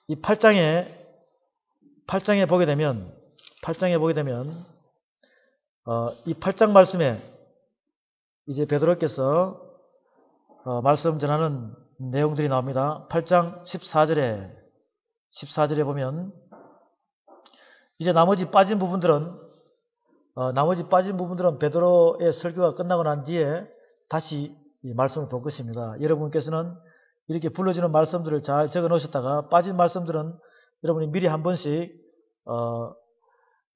이 8장에 보게 되면 이 8장 말씀에 이제 베드로께서 말씀 전하는 내용들이 나옵니다. 8장 14절에 보면 이제 나머지 빠진 부분들은 베드로의 설교가 끝나고 난 뒤에 다시 이 말씀을 볼 것입니다. 여러분께서는 이렇게 불러주는 말씀들을 잘 적어 놓으셨다가 빠진 말씀들은 여러분이 미리 한 번씩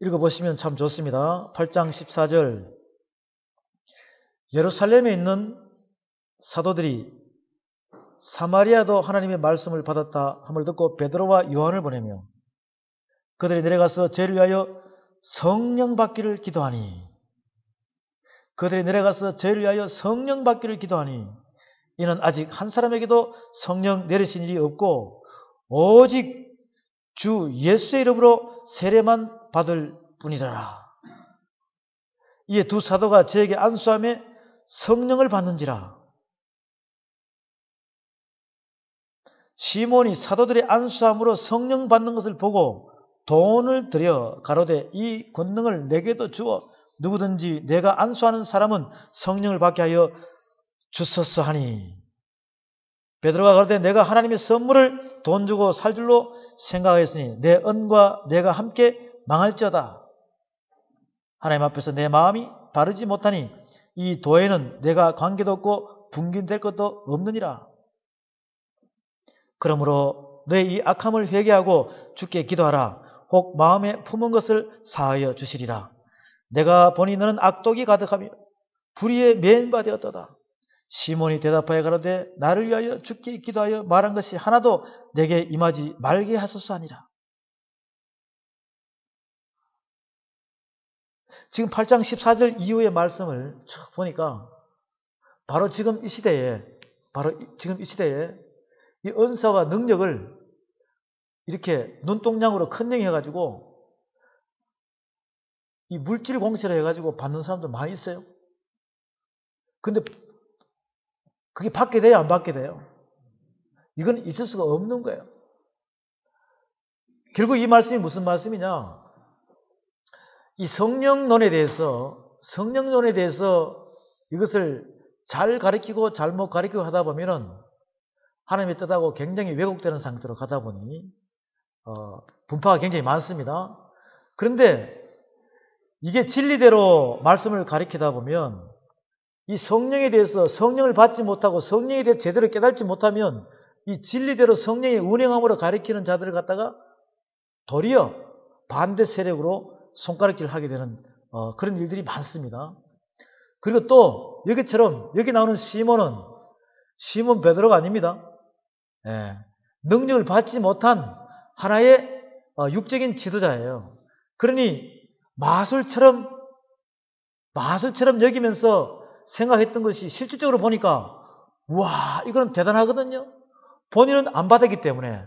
읽어보시면 참 좋습니다. 8장 14절 예루살렘에 있는 사도들이 사마리아도 하나님의 말씀을 받았다 함을 듣고 베드로와 요한을 보내며 그들이 내려가서 저를 위하여 성령 받기를 기도하니 그들이 내려가서 저희를 위하여 성령 받기를 기도하니 이는 아직 한 사람에게도 성령 내리신 일이 없고 오직 주 예수의 이름으로 세례만 받을 뿐이라. 이에 두 사도가 저에게 안수함에 성령을 받는지라. 시몬이 사도들의 안수함으로 성령 받는 것을 보고 돈을 들여 가로되 이 권능을 내게도 주어 누구든지 내가 안수하는 사람은 성령을 받게 하여 주소서 하니 베드로가 가로되 내가 하나님의 선물을 돈 주고 살 줄로 생각하였으니 내恩과 내가 함께 망할지어다. 하나님 앞에서 내 마음이 바르지 못하니 이 도에는 내가 관계도 없고 분긴될 것도 없느니라. 그러므로 너의 이 악함을 회개하고 주께 기도하라. 혹 마음에 품은 것을 사하여 주시리라. 내가 보니 너는 악독이 가득하며 불의에 매인바 되었도다. 시몬이 대답하여 가로되 나를 위하여 주께 기도하여 말한 것이 하나도 내게 임하지 말게 하소서 하니라. 지금 8장 14절 이후의 말씀을 쭉 보니까 바로 지금 이 시대에 이 은사와 능력을 이렇게 눈동냥으로 큰령이 해가지고 이 물질 공세를 해가지고 받는 사람들 많이 있어요. 근데 그게 받게 돼요? 안 받게 돼요? 이건 있을 수가 없는 거예요. 결국 이 말씀이 무슨 말씀이냐? 이 성령론에 대해서 이것을 잘 가르치고 잘못 가르치고 하다 보면은 하나님의 뜻하고 굉장히 왜곡되는 상태로 가다 보니 분파가 굉장히 많습니다. 그런데 이게 진리대로 말씀을 가르치다 보면 이 성령에 대해서 성령을 받지 못하고 성령에 대해 제대로 깨닫지 못하면 이 진리대로 성령의 운행함으로 가르치는 자들을 갖다가 도리어 반대 세력으로 손가락질을 하게 되는 그런 일들이 많습니다. 그리고 또 여기 나오는 시몬 베드로가 아닙니다. 예, 능력을 받지 못한 하나의 육적인 지도자예요. 그러니 마술처럼 여기면서 생각했던 것이 실질적으로 보니까 우와 이거는 대단하거든요. 본인은 안 받았기 때문에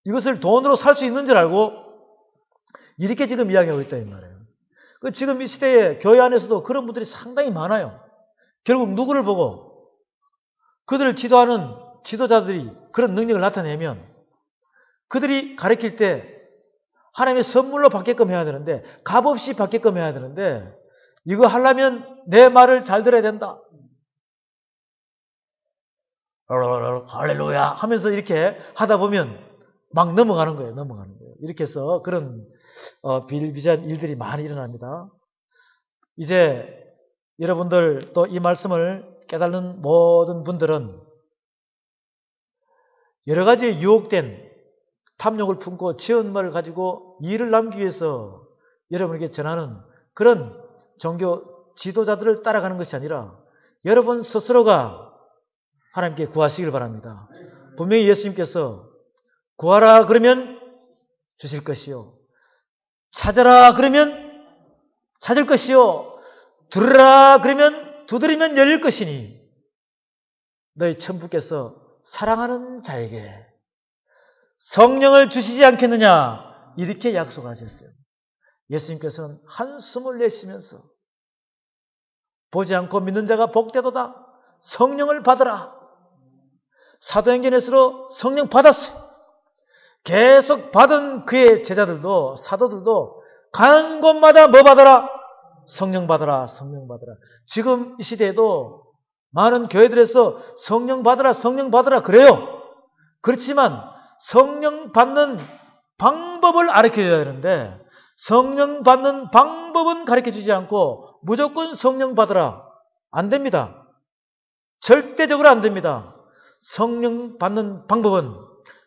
이것을 돈으로 살 수 있는 줄 알고 이렇게 지금 이야기하고 있다 이 말이에요. 지금 이 시대에 교회 안에서도 그런 분들이 상당히 많아요. 결국 누구를 보고 그들을 지도하는 지도자들이 그런 능력을 나타내면 그들이 가르칠 때 하나님의 선물로 받게끔 해야 되는데 값없이 받게끔 해야 되는데 이거 하려면 내 말을 잘 들어야 된다. 할렐루야 하면서 이렇게 하다 보면 막 넘어가는 거예요. 이렇게 해서 그런 비일비재한 일들이 많이 일어납니다. 이제 여러분들 또 이 말씀을 깨달는 모든 분들은 여러 가지 유혹된 탐욕을 품고 지은말을 가지고 일을 남기기 위해서 여러분에게 전하는 그런 종교 지도자들을 따라가는 것이 아니라 여러분 스스로가 하나님께 구하시길 바랍니다. 분명히 예수님께서 구하라 그러면 주실 것이요 찾아라 그러면 찾을 것이요 들으라 그러면 두드리면 열릴 것이니 너희 천부께서 사랑하는 자에게 성령을 주시지 않겠느냐 이렇게 약속하셨어요. 예수님께서는 한숨을 내쉬면서 보지 않고 믿는 자가 복되도다 성령을 받으라. 사도행전에서 성령 받았어요. 계속 받은 그의 제자들도 사도들도 가는 곳마다 뭐 받아라? 성령 받아라. 지금 이 시대에도 많은 교회들에서 성령 받아라 그래요. 그렇지만 성령 받는 방법을 가르쳐줘야 되는데 성령 받는 방법은 가르쳐주지 않고 무조건 성령 받으라. 안 됩니다. 절대적으로 안 됩니다. 성령 받는 방법은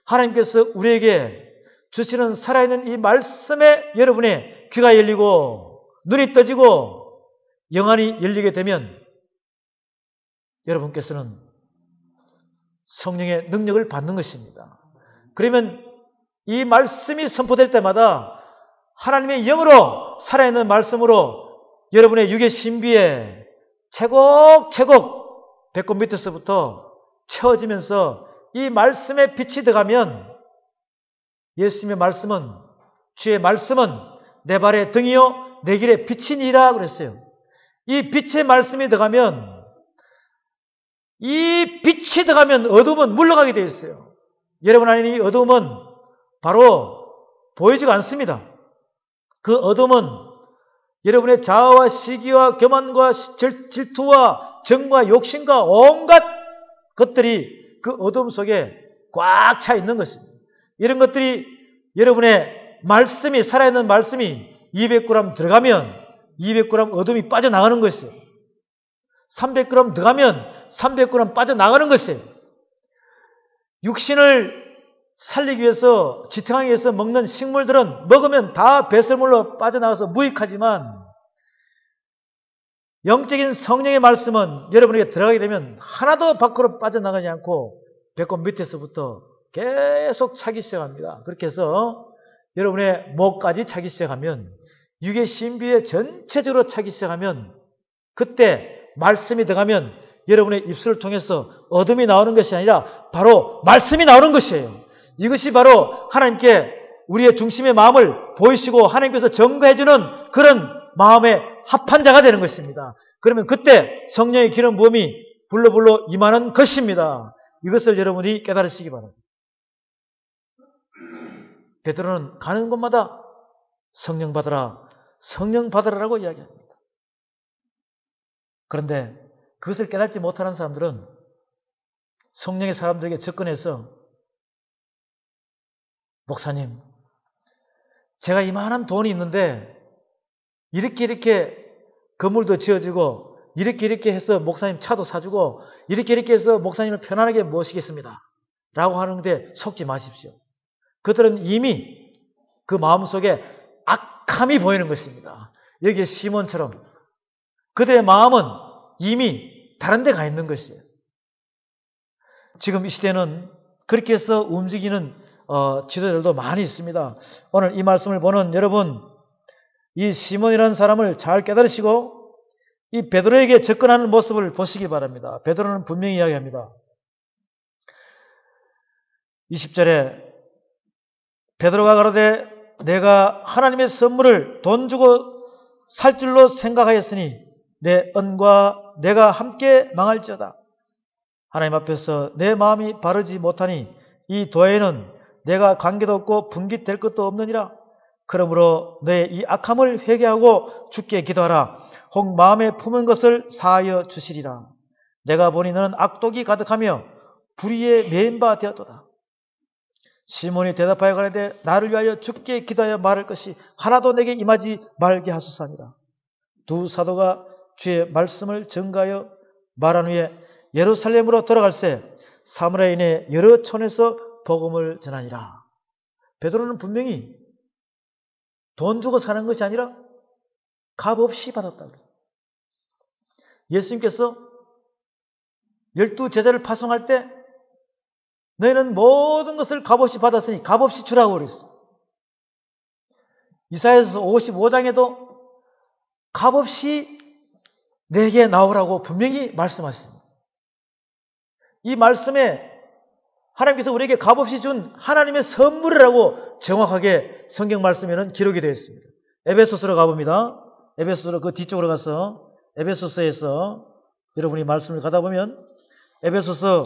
하나님께서 우리에게 주시는 살아있는 이 말씀에 여러분의 귀가 열리고 눈이 떠지고 영안이 열리게 되면 여러분께서는 성령의 능력을 받는 것입니다. 그러면 이 말씀이 선포될 때마다 하나님의 영으로 살아있는 말씀으로 여러분의 육의 신비에 차곡차곡 배꼽 밑에서부터 채워지면서 이 말씀에 빛이 들어가면 예수님의 말씀은 주의 말씀은 내 발의 등이요 내 길의 빛이니라 그랬어요. 이 빛의 말씀이 들어가면 이 빛이 들어가면 어둠은 물러가게 되어 있어요. 여러분 안에 이 어둠은 바로 보이지가 않습니다. 그 어둠은 여러분의 자아와 시기와 교만과 질투와 정과 욕심과 온갖 것들이 그 어둠 속에 꽉 차 있는 것입니다. 이런 것들이 여러분의 말씀이 살아있는 말씀이 200g 들어가면 200g 어둠이 빠져나가는 것이에요. 300g 들어가면 300g 빠져나가는 것이에요. 육신을 살리기 위해서 지탱하기 위해서 먹는 식물들은 먹으면 다 배설물로 빠져나가서 무익하지만 영적인 성령의 말씀은 여러분에게 들어가게 되면 하나도 밖으로 빠져나가지 않고 배꼽 밑에서부터 계속 차기 시작합니다. 그렇게 해서 여러분의 목까지 차기 시작하면 육의 신비에 전체적으로 차기 시작하면 그때 말씀이 들어가면 여러분의 입술을 통해서 어둠이 나오는 것이 아니라 바로 말씀이 나오는 것이에요. 이것이 바로 하나님께 우리의 중심의 마음을 보이시고 하나님께서 증거해주는 그런 마음의 합한 자가 되는 것입니다. 그러면 그때 성령의 기름 부음이 불러불러 임하는 것입니다. 이것을 여러분이 깨달으시기 바랍니다. 베드로는 가는 곳마다 성령 받으라, 성령 받으라라고 이야기합니다. 그런데 그것을 깨닫지 못하는 사람들은 성령의 사람들에게 접근해서 목사님, 제가 이만한 돈이 있는데 이렇게 건물도 지어지고 이렇게 해서 목사님 차도 사주고 이렇게 해서 목사님을 편안하게 모시겠습니다. 라고 하는데 속지 마십시오. 그들은 이미 그 마음속에 악함이 보이는 것입니다. 여기에 시몬처럼 그들의 마음은 이미 다른 데 가 있는 것이에요. 지금 이 시대는 그렇게 해서 움직이는 지도자들도 많이 있습니다. 오늘 이 말씀을 보는 여러분, 이 시몬이라는 사람을 잘 깨달으시고 이 베드로에게 접근하는 모습을 보시기 바랍니다. 베드로는 분명히 이야기합니다. 20절에 베드로가 가로되 내가 하나님의 선물을 돈 주고 살 줄로 생각하였으니 내 언과 내가 함께 망할지어다. 하나님 앞에서 내 마음이 바르지 못하니 이 도에는 내가 관계도 없고 분깃될 것도 없느니라. 그러므로 너의 이 악함을 회개하고 주께 기도하라. 혹 마음에 품은 것을 사하여 주시리라. 내가 보니 너는 악독이 가득하며 불의에 매인 바 되었도다. 시몬이 대답하여 가로되 나를 위하여 주께 기도하여 말할 것이 하나도 내게 임하지 말게 하소서니라. 두 사도가 주의 말씀을 전가하여 말한 후에 예루살렘으로 돌아갈새 사마리아인의 여러 촌에서 복음을 전하니라. 베드로는 분명히 돈 주고 사는 것이 아니라 값없이 받았다. 예수님께서 12 제자를 파송할 때 너희는 모든 것을 값없이 받았으니 값없이 주라고 그랬어. 이사야서 55장에도 값없이 내게 나오라고 분명히 말씀하십니다. 이 말씀에 하나님께서 우리에게 값없이 준 하나님의 선물이라고 정확하게 성경 말씀에는 기록이 되어 있습니다. 에베소서로 가봅니다. 에베소서로 그 뒤쪽으로 가서 에베소서에서 여러분이 말씀을 가다 보면 에베소서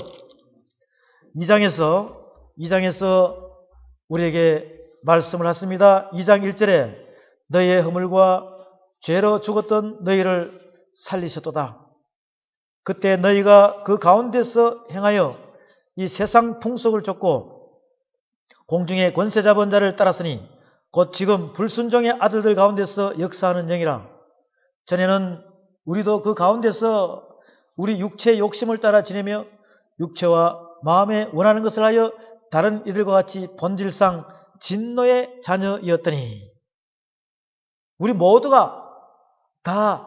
2장에서 우리에게 말씀을 하십니다. 2장 1절에 너희의 허물과 죄로 죽었던 너희를 살리셨도다. 그때 너희가 그 가운데서 행하여 이 세상 풍속을 쫓고 공중의 권세 잡은 자를 따랐으니 곧 지금 불순종의 아들들 가운데서 역사하는 영이라. 전에는 우리도 그 가운데서 우리 육체의 욕심을 따라 지내며 육체와 마음에 원하는 것을 하여 다른 이들과 같이 본질상 진노의 자녀이었더니 우리 모두가 다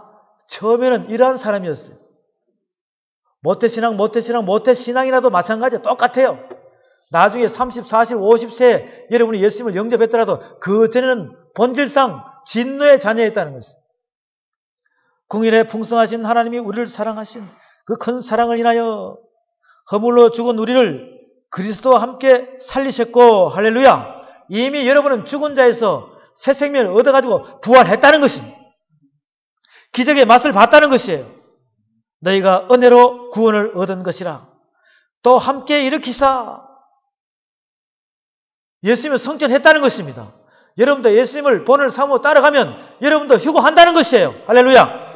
처음에는 이러한 사람이었어요. 모태신앙이라도 마찬가지예요. 똑같아요. 나중에 30, 40, 50세 여러분이 예수님을 영접했더라도 그 전에는 본질상 진노의 자녀였다는 것입니다. 궁일에 풍성하신 하나님이 우리를 사랑하신 그 큰 사랑을 인하여 허물로 죽은 우리를 그리스도와 함께 살리셨고, 할렐루야! 이미 여러분은 죽은 자에서 새 생명을 얻어가지고 부활했다는 것입니다. 기적의 맛을 봤다는 것이에요. 너희가 은혜로 구원을 얻은 것이라. 또 함께 일으키사 예수님을 성전했다는 것입니다. 여러분도 예수님을 본을 삼고 따라가면 여러분도 휴거한다는 것이에요. 할렐루야!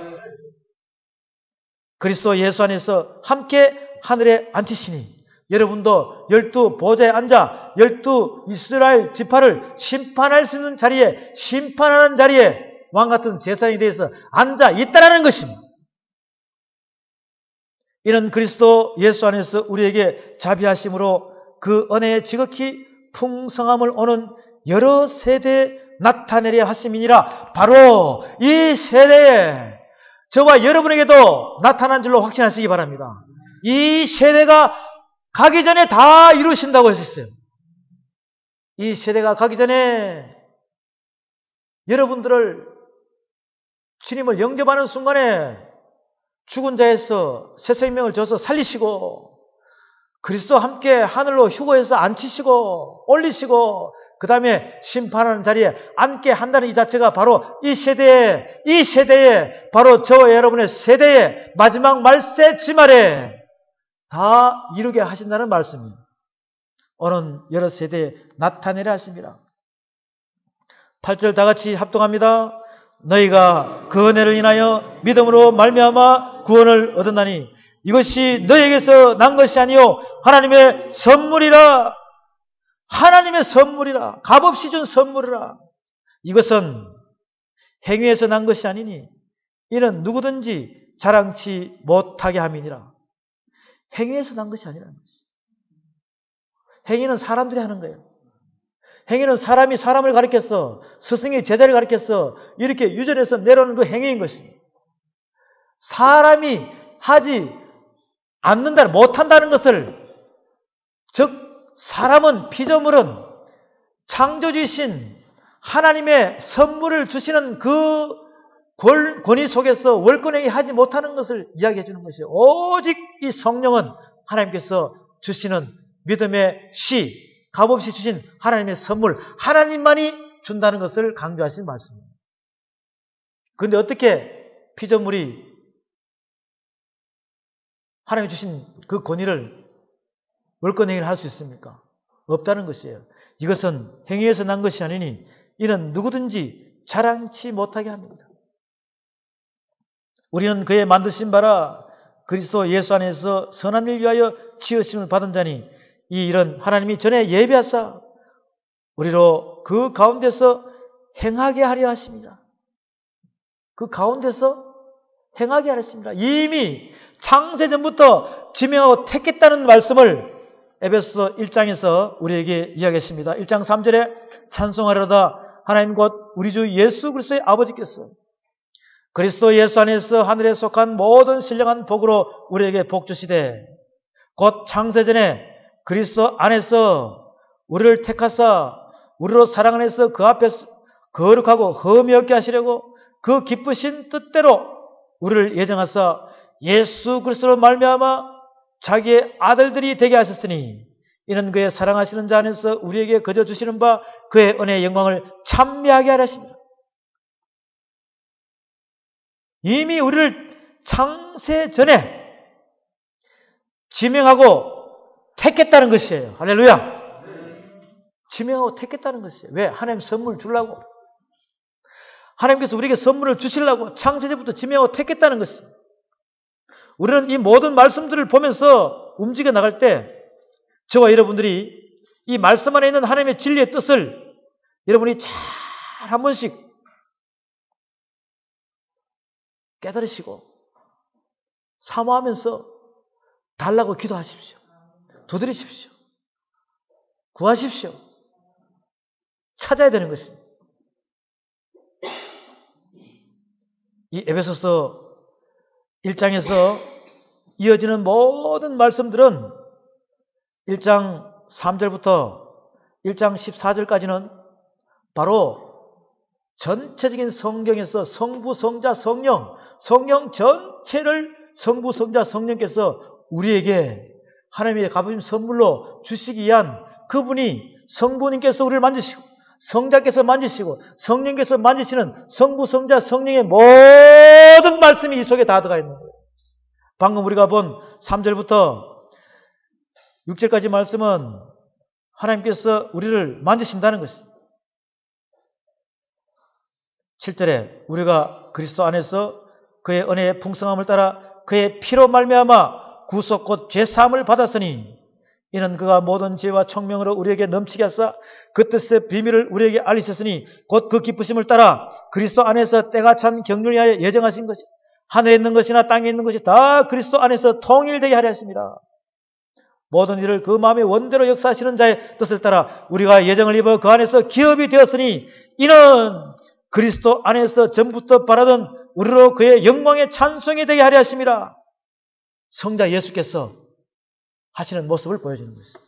그리스도 예수 안에서 함께 하늘에 앉히시니 여러분도 12 보좌에 앉아 12 이스라엘 지파를 심판할 수 있는 자리에, 심판하는 자리에 왕같은 제사장이 대해서 앉아 있다라는 것입니다. 이는 그리스도 예수 안에서 우리에게 자비하심으로 그 은혜의 지극히 풍성함을 오는 여러 세대에 나타내려 하심이니라. 바로 이 세대에 저와 여러분에게도 나타난 줄로 확신하시기 바랍니다. 이 세대가 가기 전에 다 이루신다고 했었어요. 이 세대가 가기 전에 여러분들을 주님을 영접하는 순간에 죽은 자에서 새 생명을 줘서 살리시고 그리스도와 함께 하늘로 휴거해서 앉히시고 올리시고 그 다음에 심판하는 자리에 앉게 한다는 이 자체가 바로 이 세대에 바로 저와 여러분의 세대의 마지막 말세 지말에 다 이루게 하신다는 말씀입니다. 오는 여러 세대에 나타내려 하십니다. 8절 다 같이 합동합니다. 너희가 그 은혜를 인하여 믿음으로 말미암아 구원을 얻었나니 이것이 너희에게서 난 것이 아니요 하나님의 선물이라. 하나님의 선물이라. 값없이 준 선물이라. 이것은 행위에서 난 것이 아니니 이는 누구든지 자랑치 못하게 함이니라. 행위에서 난 것이 아니라는 것이. 행위는 사람들이 하는 거예요. 행위는 사람이 사람을 가리켜서 스승이 제자를 가리켜서 이렇게 유전해서 내려오는 그 행위인 것입니다. 사람이 하지 않는다, 못한다는 것을, 즉 사람은 피조물은 창조주이신 하나님의 선물을 주시는 그 권위 속에서 월권행위 하지 못하는 것을 이야기해 주는 것이에요. 오직 이 성령은 하나님께서 주시는 믿음의 시, 값없이 주신 하나님의 선물, 하나님만이 준다는 것을 강조하신 말씀입니다. 그런데 어떻게 피조물이 하나님이 주신 그 권위를 월권행위를 할 수 있습니까? 없다는 것이에요. 이것은 행위에서 난 것이 아니니 이는 누구든지 자랑치 못하게 합니다. 우리는 그의 만드신 바라 그리스도 예수 안에서 선한 일 위하여 지으심을 받은 자니 이 일은 하나님이 전에 예비하사 우리로 그 가운데서 행하게 하려 하십니다. 그 가운데서 행하게 하려 하십니다. 이미 창세전부터 지명하고 택했다는 말씀을 에베소 1장에서 우리에게 이야기했습니다. 1장 3절에 찬송하려다 하나님 곧 우리 주 예수 그리스도의 아버지께서 그리스도 예수 안에서 하늘에 속한 모든 신령한 복으로 우리에게 복 주시되 곧 창세전에 그리스도 안에서 우리를 택하사 우리로 사랑 안에서 그 앞에서 거룩하고 흠이 없게 하시려고 그 기쁘신 뜻대로 우리를 예정하사 예수 그리스도로 말미암아 자기의 아들들이 되게 하셨으니 이는 그의 사랑하시는 자 안에서 우리에게 거저 주시는 바 그의 은혜의 영광을 찬미하게 하려 하십니다. 이미 우리를 창세 전에 지명하고 택했다는 것이에요. 할렐루야. 지명하고 택했다는 것이에요. 왜? 하나님 선물 주려고. 하나님께서 우리에게 선물을 주시려고 창세전부터 지명하고 택했다는 것이에요. 우리는 이 모든 말씀들을 보면서 움직여 나갈 때 저와 여러분들이 이 말씀 안에 있는 하나님의 진리의 뜻을 여러분이 잘 한 번씩 깨달으시고 사모하면서 달라고 기도하십시오. 두드리십시오. 구하십시오. 찾아야 되는 것입니다. 이 에베소서 1장에서 이어지는 모든 말씀들은 1장 3절부터 1장 14절까지는 바로 전체적인 성경에서 성부, 성자, 성령 전체를 성부, 성자, 성령께서 우리에게 하나님의 값진 선물로 주시기 위한 그분이 성부님께서 우리를 만지시고 성자께서 만지시고 성령께서 만지시는 성부, 성자, 성령의 모든 말씀이 이 속에 다 들어가 있는 거예요. 방금 우리가 본 3절부터 6절까지 말씀은 하나님께서 우리를 만지신다는 것입니다. 7절에 우리가 그리스도 안에서 그의 은혜의 풍성함을 따라 그의 피로 말미암아 구속 곧 죄사함을 받았으니 이는 그가 모든 지혜와 총명으로 우리에게 넘치게 하사 그 뜻의 비밀을 우리에게 알리셨으니 곧 그 기쁘심을 따라 그리스도 안에서 때가 찬 경륜을 위하여 예정하신 것이 하늘에 있는 것이나 땅에 있는 것이 다 그리스도 안에서 통일되게 하려 하십니다. 모든 일을 그 마음의 원대로 역사하시는 자의 뜻을 따라 우리가 예정을 입어 그 안에서 기업이 되었으니 이는 그리스도 안에서 전부터 바라던 우리로 그의 영광의 찬송이 되게 하려 하심이라. 성자 예수께서 하시는 모습을 보여주는 것입니다.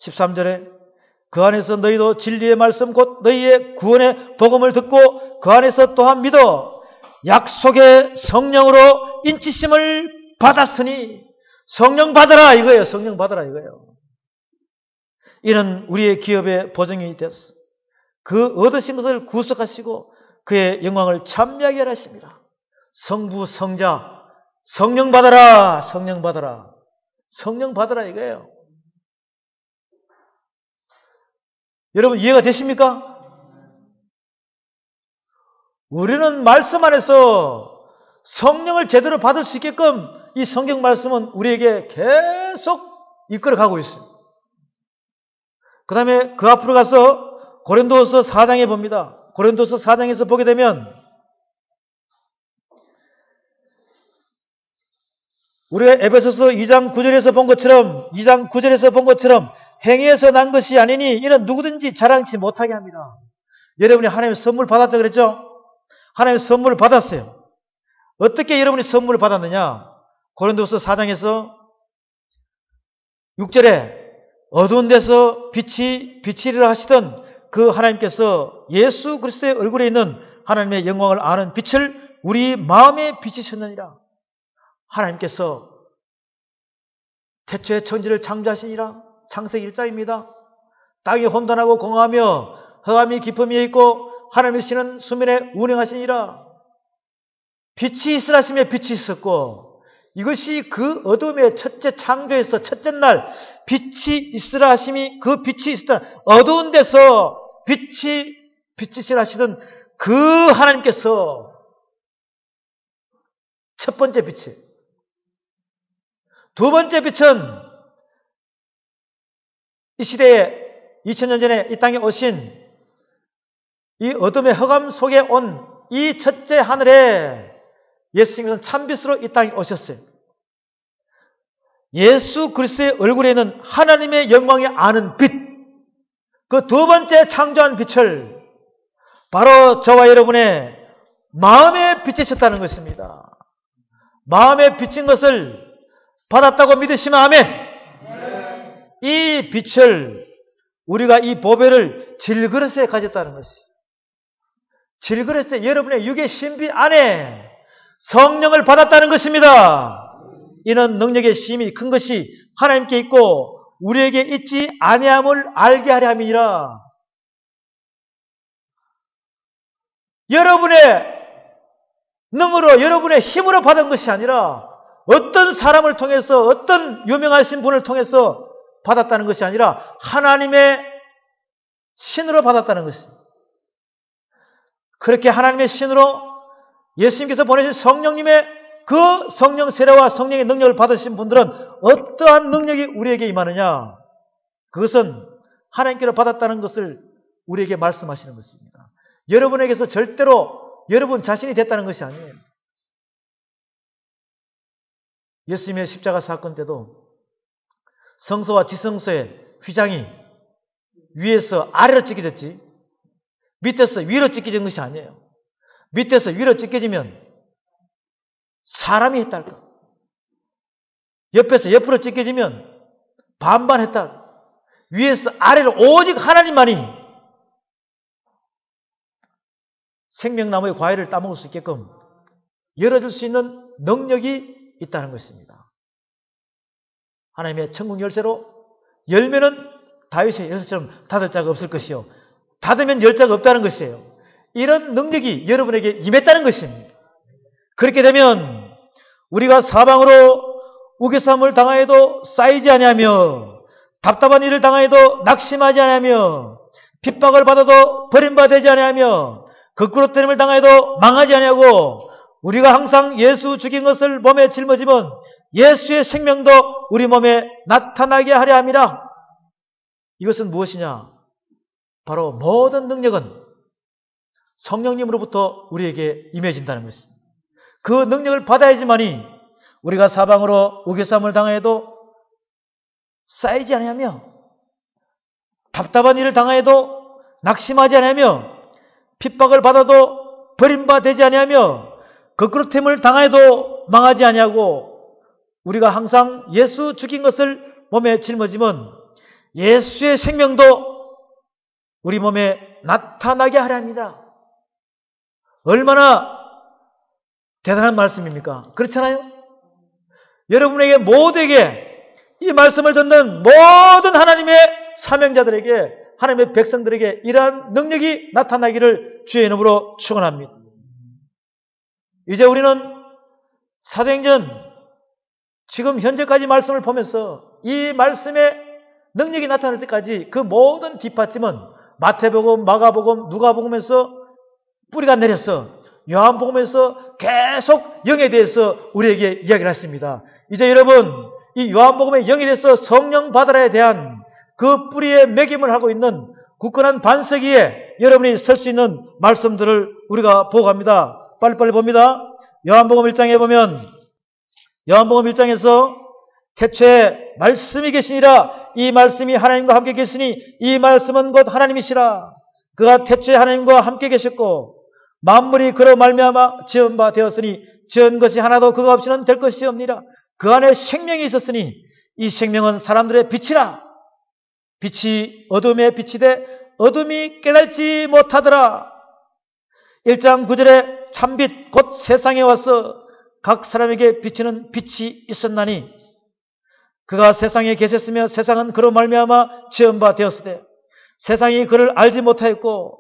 13절에 그 안에서 너희도 진리의 말씀 곧 너희의 구원의 복음을 듣고 그 안에서 또한 믿어 약속의 성령으로 인치심을 받았으니 성령 받아라 이거예요. 성령 받아라 이거예요. 이는 우리의 기업의 보증이 되었어. 그 얻으신 것을 구속하시고 그의 영광을 찬미하게 하라 하십니다. 성부, 성자, 성령 받아라, 성령 받아라, 성령 받아라 이거예요. 여러분 이해가 되십니까? 우리는 말씀 안에서 성령을 제대로 받을 수 있게끔 이 성경 말씀은 우리에게 계속 이끌어가고 있어요. 그 다음에 그 앞으로 가서 고린도서 4장에 봅니다. 고린도서 4장에서 보게 되면 우리가 에베소서 2장 9절에서 본 것처럼 행위에서 난 것이 아니니 이는 누구든지 자랑치 못하게 합니다. 여러분이 하나님의 선물 받았다 그랬죠? 하나님의 선물을 받았어요. 어떻게 여러분이 선물을 받았느냐? 고린도서 4장에서 6절에 어두운 데서 빛이 비치리라 하시던 그 하나님께서 예수 그리스도의 얼굴에 있는 하나님의 영광을 아는 빛을 우리 마음에 비치셨느니라. 하나님께서 태초에 천지를 창조하시니라. 창세기 1장입니다. 땅이 혼돈하고 공허하며 흑암이 깊음이 있고 하나님의 신은 수면에 운행하시니라. 빛이 있으라 하시며 빛이 있었고 이것이 그 어둠의 첫째 창조에서 첫째 날 빛이 있으라 하심이 그 빛이 있었다. 어두운 데서 빛이 비치시라 하시던 그 하나님께서 첫 번째 빛이 두 번째 빛은 이 시대에 2000년 전에 이 땅에 오신 이 어둠의 흑암 속에 온 이 첫째 하늘에 예수님께서는 참빛으로 이 땅에 오셨어요. 예수 그리스도의 얼굴에 있는 하나님의 영광이 아는 빛, 그 두 번째 창조한 빛을 바로 저와 여러분의 마음에 비치셨다는 것입니다. 마음에 비친 것을 받았다고 믿으시면 아멘. 이 빛을 우리가 이 보배를 질그릇에 가졌다는 것이 질그릇에 여러분의 육의 신비 안에 성령을 받았다는 것입니다. 이는 능력의 심이 큰 것이 하나님께 있고 우리에게 있지 아니함을 알게 하려 함이니라. 여러분의 능으로 여러분의 힘으로 받은 것이 아니라 어떤 사람을 통해서 어떤 유명하신 분을 통해서 받았다는 것이 아니라 하나님의 신으로 받았다는 것입니다. 그렇게 하나님의 신으로 예수님께서 보내신 성령님의 그 성령 세례와 성령의 능력을 받으신 분들은 어떠한 능력이 우리에게 임하느냐? 그것은 하나님께로 받았다는 것을 우리에게 말씀하시는 것입니다. 여러분에게서 절대로 여러분 자신이 됐다는 것이 아니에요. 예수님의 십자가 사건 때도 성소와 지성소의 휘장이 위에서 아래로 찢겨졌지 밑에서 위로 찢겨진 것이 아니에요. 밑에서 위로 찢겨지면 사람이 했달까? 옆에서 옆으로 찢겨지면 반반했다. 위에서 아래로 오직 하나님만이 생명나무의 과일을 따먹을 수 있게끔 열어줄 수 있는 능력이 있다는 것입니다. 하나님의 천국 열쇠로 열면은 다윗의 열쇠처럼 닫을 자가 없을 것이요, 닫으면 열 자가 없다는 것이에요. 이런 능력이 여러분에게 임했다는 것입니다. 그렇게 되면 우리가 사방으로 우겨쌈을 당하여도 쌓이지 아니하며, 답답한 일을 당하여도 낙심하지 아니하며, 핍박을 받아도 버림받지 아니하며, 거꾸로 때림을 당하여도 망하지 아니하고, 우리가 항상 예수 죽인 것을 몸에 짊어지면 예수의 생명도 우리 몸에 나타나게 하려 함이라. 이것은 무엇이냐? 바로 모든 능력은 성령님으로부터 우리에게 임해진다는 것입니다. 그 능력을 받아야지만이 우리가 사방으로 우겨쌈을 당하여도 쌓이지 아니하며, 답답한 일을 당하여도 낙심하지 아니하며, 핍박을 받아도 버림받지 아니하며, 거꾸로됨을 당하여도 망하지 아니하고, 우리가 항상 예수 죽인 것을 몸에 짊어지면 예수의 생명도 우리 몸에 나타나게 하려 합니다. 얼마나 대단한 말씀입니까? 그렇잖아요? 여러분에게 모두에게 이 말씀을 듣는 모든 하나님의 사명자들에게, 하나님의 백성들에게 이러한 능력이 나타나기를 주의 이름으로 축원합니다. 이제 우리는 사도행전 지금 현재까지 말씀을 보면서 이 말씀의 능력이 나타날 때까지 그 모든 뒷받침은 마태복음, 마가복음, 누가복음에서 뿌리가 내렸어. 요한복음에서 계속 영에 대해서 우리에게 이야기를 했습니다. 이제 여러분, 이 요한복음의 영에 대해서 성령 받으라에 대한 그 뿌리에 매김을 하고 있는 굳건한 반석 위에 여러분이 설 수 있는 말씀들을 우리가 보고 갑니다. 빨리빨리 봅니다. 요한복음 1장에 보면, 요한복음 1장에서 태초에 말씀이 계시니라, 이 말씀이 하나님과 함께 계시니 이 말씀은 곧 하나님이시라. 그가 태초에 하나님과 함께 계셨고 만물이 그로 말미암아 지은 바 되었으니 지은 것이 하나도 그가 없이는 될 것이 없니라. 그 안에 생명이 있었으니 이 생명은 사람들의 빛이라. 빛이 어둠에 비치되 어둠이 깨달지 못하더라. 1장 9절에 참빛 곧 세상에 와서 각 사람에게 비치는 빛이 있었나니 그가 세상에 계셨으며 세상은 그로 말미암아 지은 바 되었으되 세상이 그를 알지 못하였고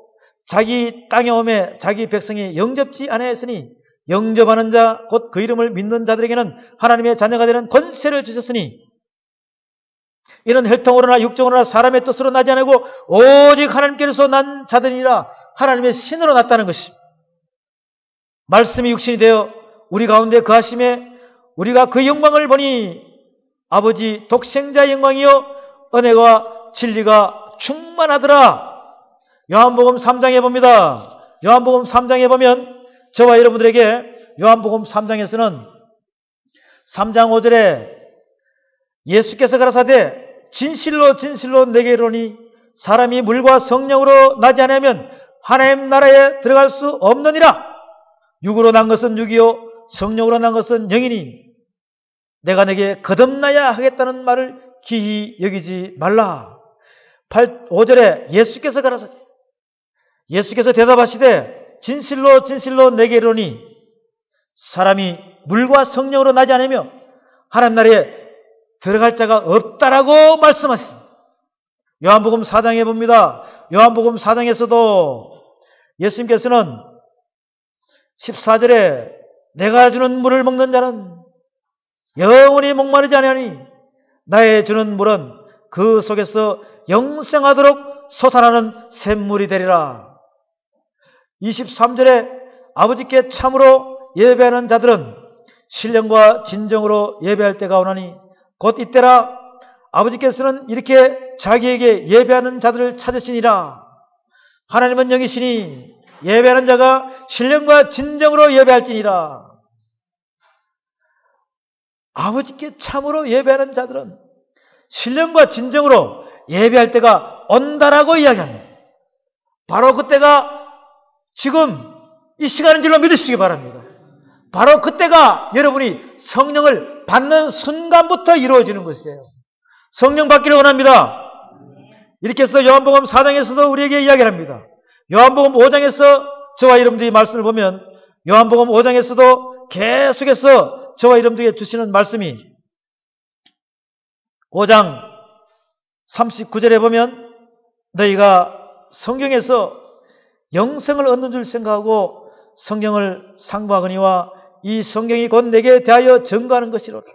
자기 땅에 오매 자기 백성이 영접지 아니하였으니 영접하는 자 곧 그 이름을 믿는 자들에게는 하나님의 자녀가 되는 권세를 주셨으니 이는 혈통으로나 육정으로나 사람의 뜻으로 나지 않고 오직 하나님께로서 난 자들이라. 하나님의 신으로 났다는 것이, 말씀이 육신이 되어 우리 가운데 거하심에 우리가 그 영광을 보니 아버지 독생자의 영광이요 은혜와 진리가 충만하더라. 요한복음 3장에 봅니다. 요한복음 3장에 보면 저와 여러분들에게 요한복음 3장에서는 3장 5절에 예수께서 가라사대 진실로 진실로 내게 이르노니 사람이 물과 성령으로 나지 않으면 하나님 나라에 들어갈 수 없느니라. 육으로 난 것은 육이요 성령으로 난 것은 영이니 내가 내게 거듭나야 하겠다는 말을 기히 여기지 말라. 5절에 예수께서 가라사대 예수께서 대답하시되 진실로 진실로 내게 이르노니 사람이 물과 성령으로 나지 않으며 하나님 나라에 들어갈 자가 없다라고 말씀하십니다. 요한복음 4장에 봅니다. 요한복음 4장에서도 예수님께서는 14절에 내가 주는 물을 먹는 자는 영원히 목마르지 아니하니 나의 주는 물은 그 속에서 영생하도록 솟아나는 샘물이 되리라. 23절에 아버지께 참으로 예배하는 자들은 신령과 진정으로 예배할 때가 오나니 곧 이때라. 아버지께서는 이렇게 자기에게 예배하는 자들을 찾으시니라. 하나님은 영이시니 예배하는 자가 신령과 진정으로 예배할지니라. 아버지께 참으로 예배하는 자들은 신령과 진정으로 예배할 때가 온다라고 이야기합니다. 바로 그때가 지금 이 시간인 줄로 믿으시기 바랍니다. 바로 그때가 여러분이 성령을 받는 순간부터 이루어지는 것이에요. 성령 받기를 원합니다. 이렇게 해서 요한복음 4장에서도 우리에게 이야기를 합니다. 요한복음 5장에서 저와 여러분들이 말씀을 보면 요한복음 5장에서도 계속해서 저와 여러분들에게 주시는 말씀이 5장 39절에 보면 너희가 성경에서 영생을 얻는 줄 생각하고 성경을 상고하거니와 이 성경이 곧 내게 대하여 증거하는 것이로다.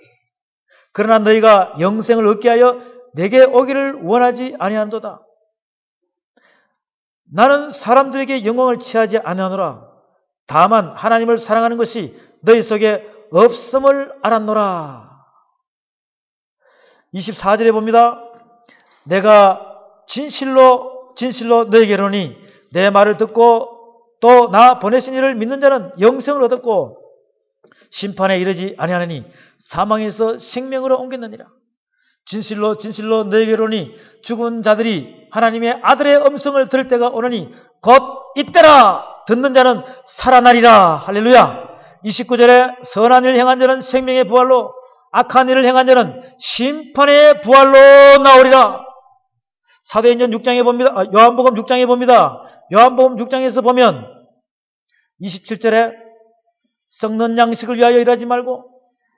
그러나 너희가 영생을 얻게 하여 내게 오기를 원하지 아니한도다. 나는 사람들에게 영광을 취하지 아니하노라. 다만 하나님을 사랑하는 것이 너희 속에 없음을 알았노라. 24절에 봅니다. 내가 진실로 너희에게 이르노니 내 말을 듣고 또 나 보내신 이를 믿는 자는 영생을 얻었고 심판에 이르지 아니하느니 사망에서 생명으로 옮겼느니라. 진실로 너희에게 이르노니 죽은 자들이 하나님의 아들의 음성을 들을 때가 오느니 곧 이때라. 듣는 자는 살아나리라. 할렐루야. 29절에 선한 일을 행한 자는 생명의 부활로 악한 일을 행한 자는 심판의 부활로 나오리라. 사도행전 6장에 봅니다. 요한복음 6장에 봅니다. 요한복음 6장에서 보면 27절에 썩는 양식을 위하여 일하지 말고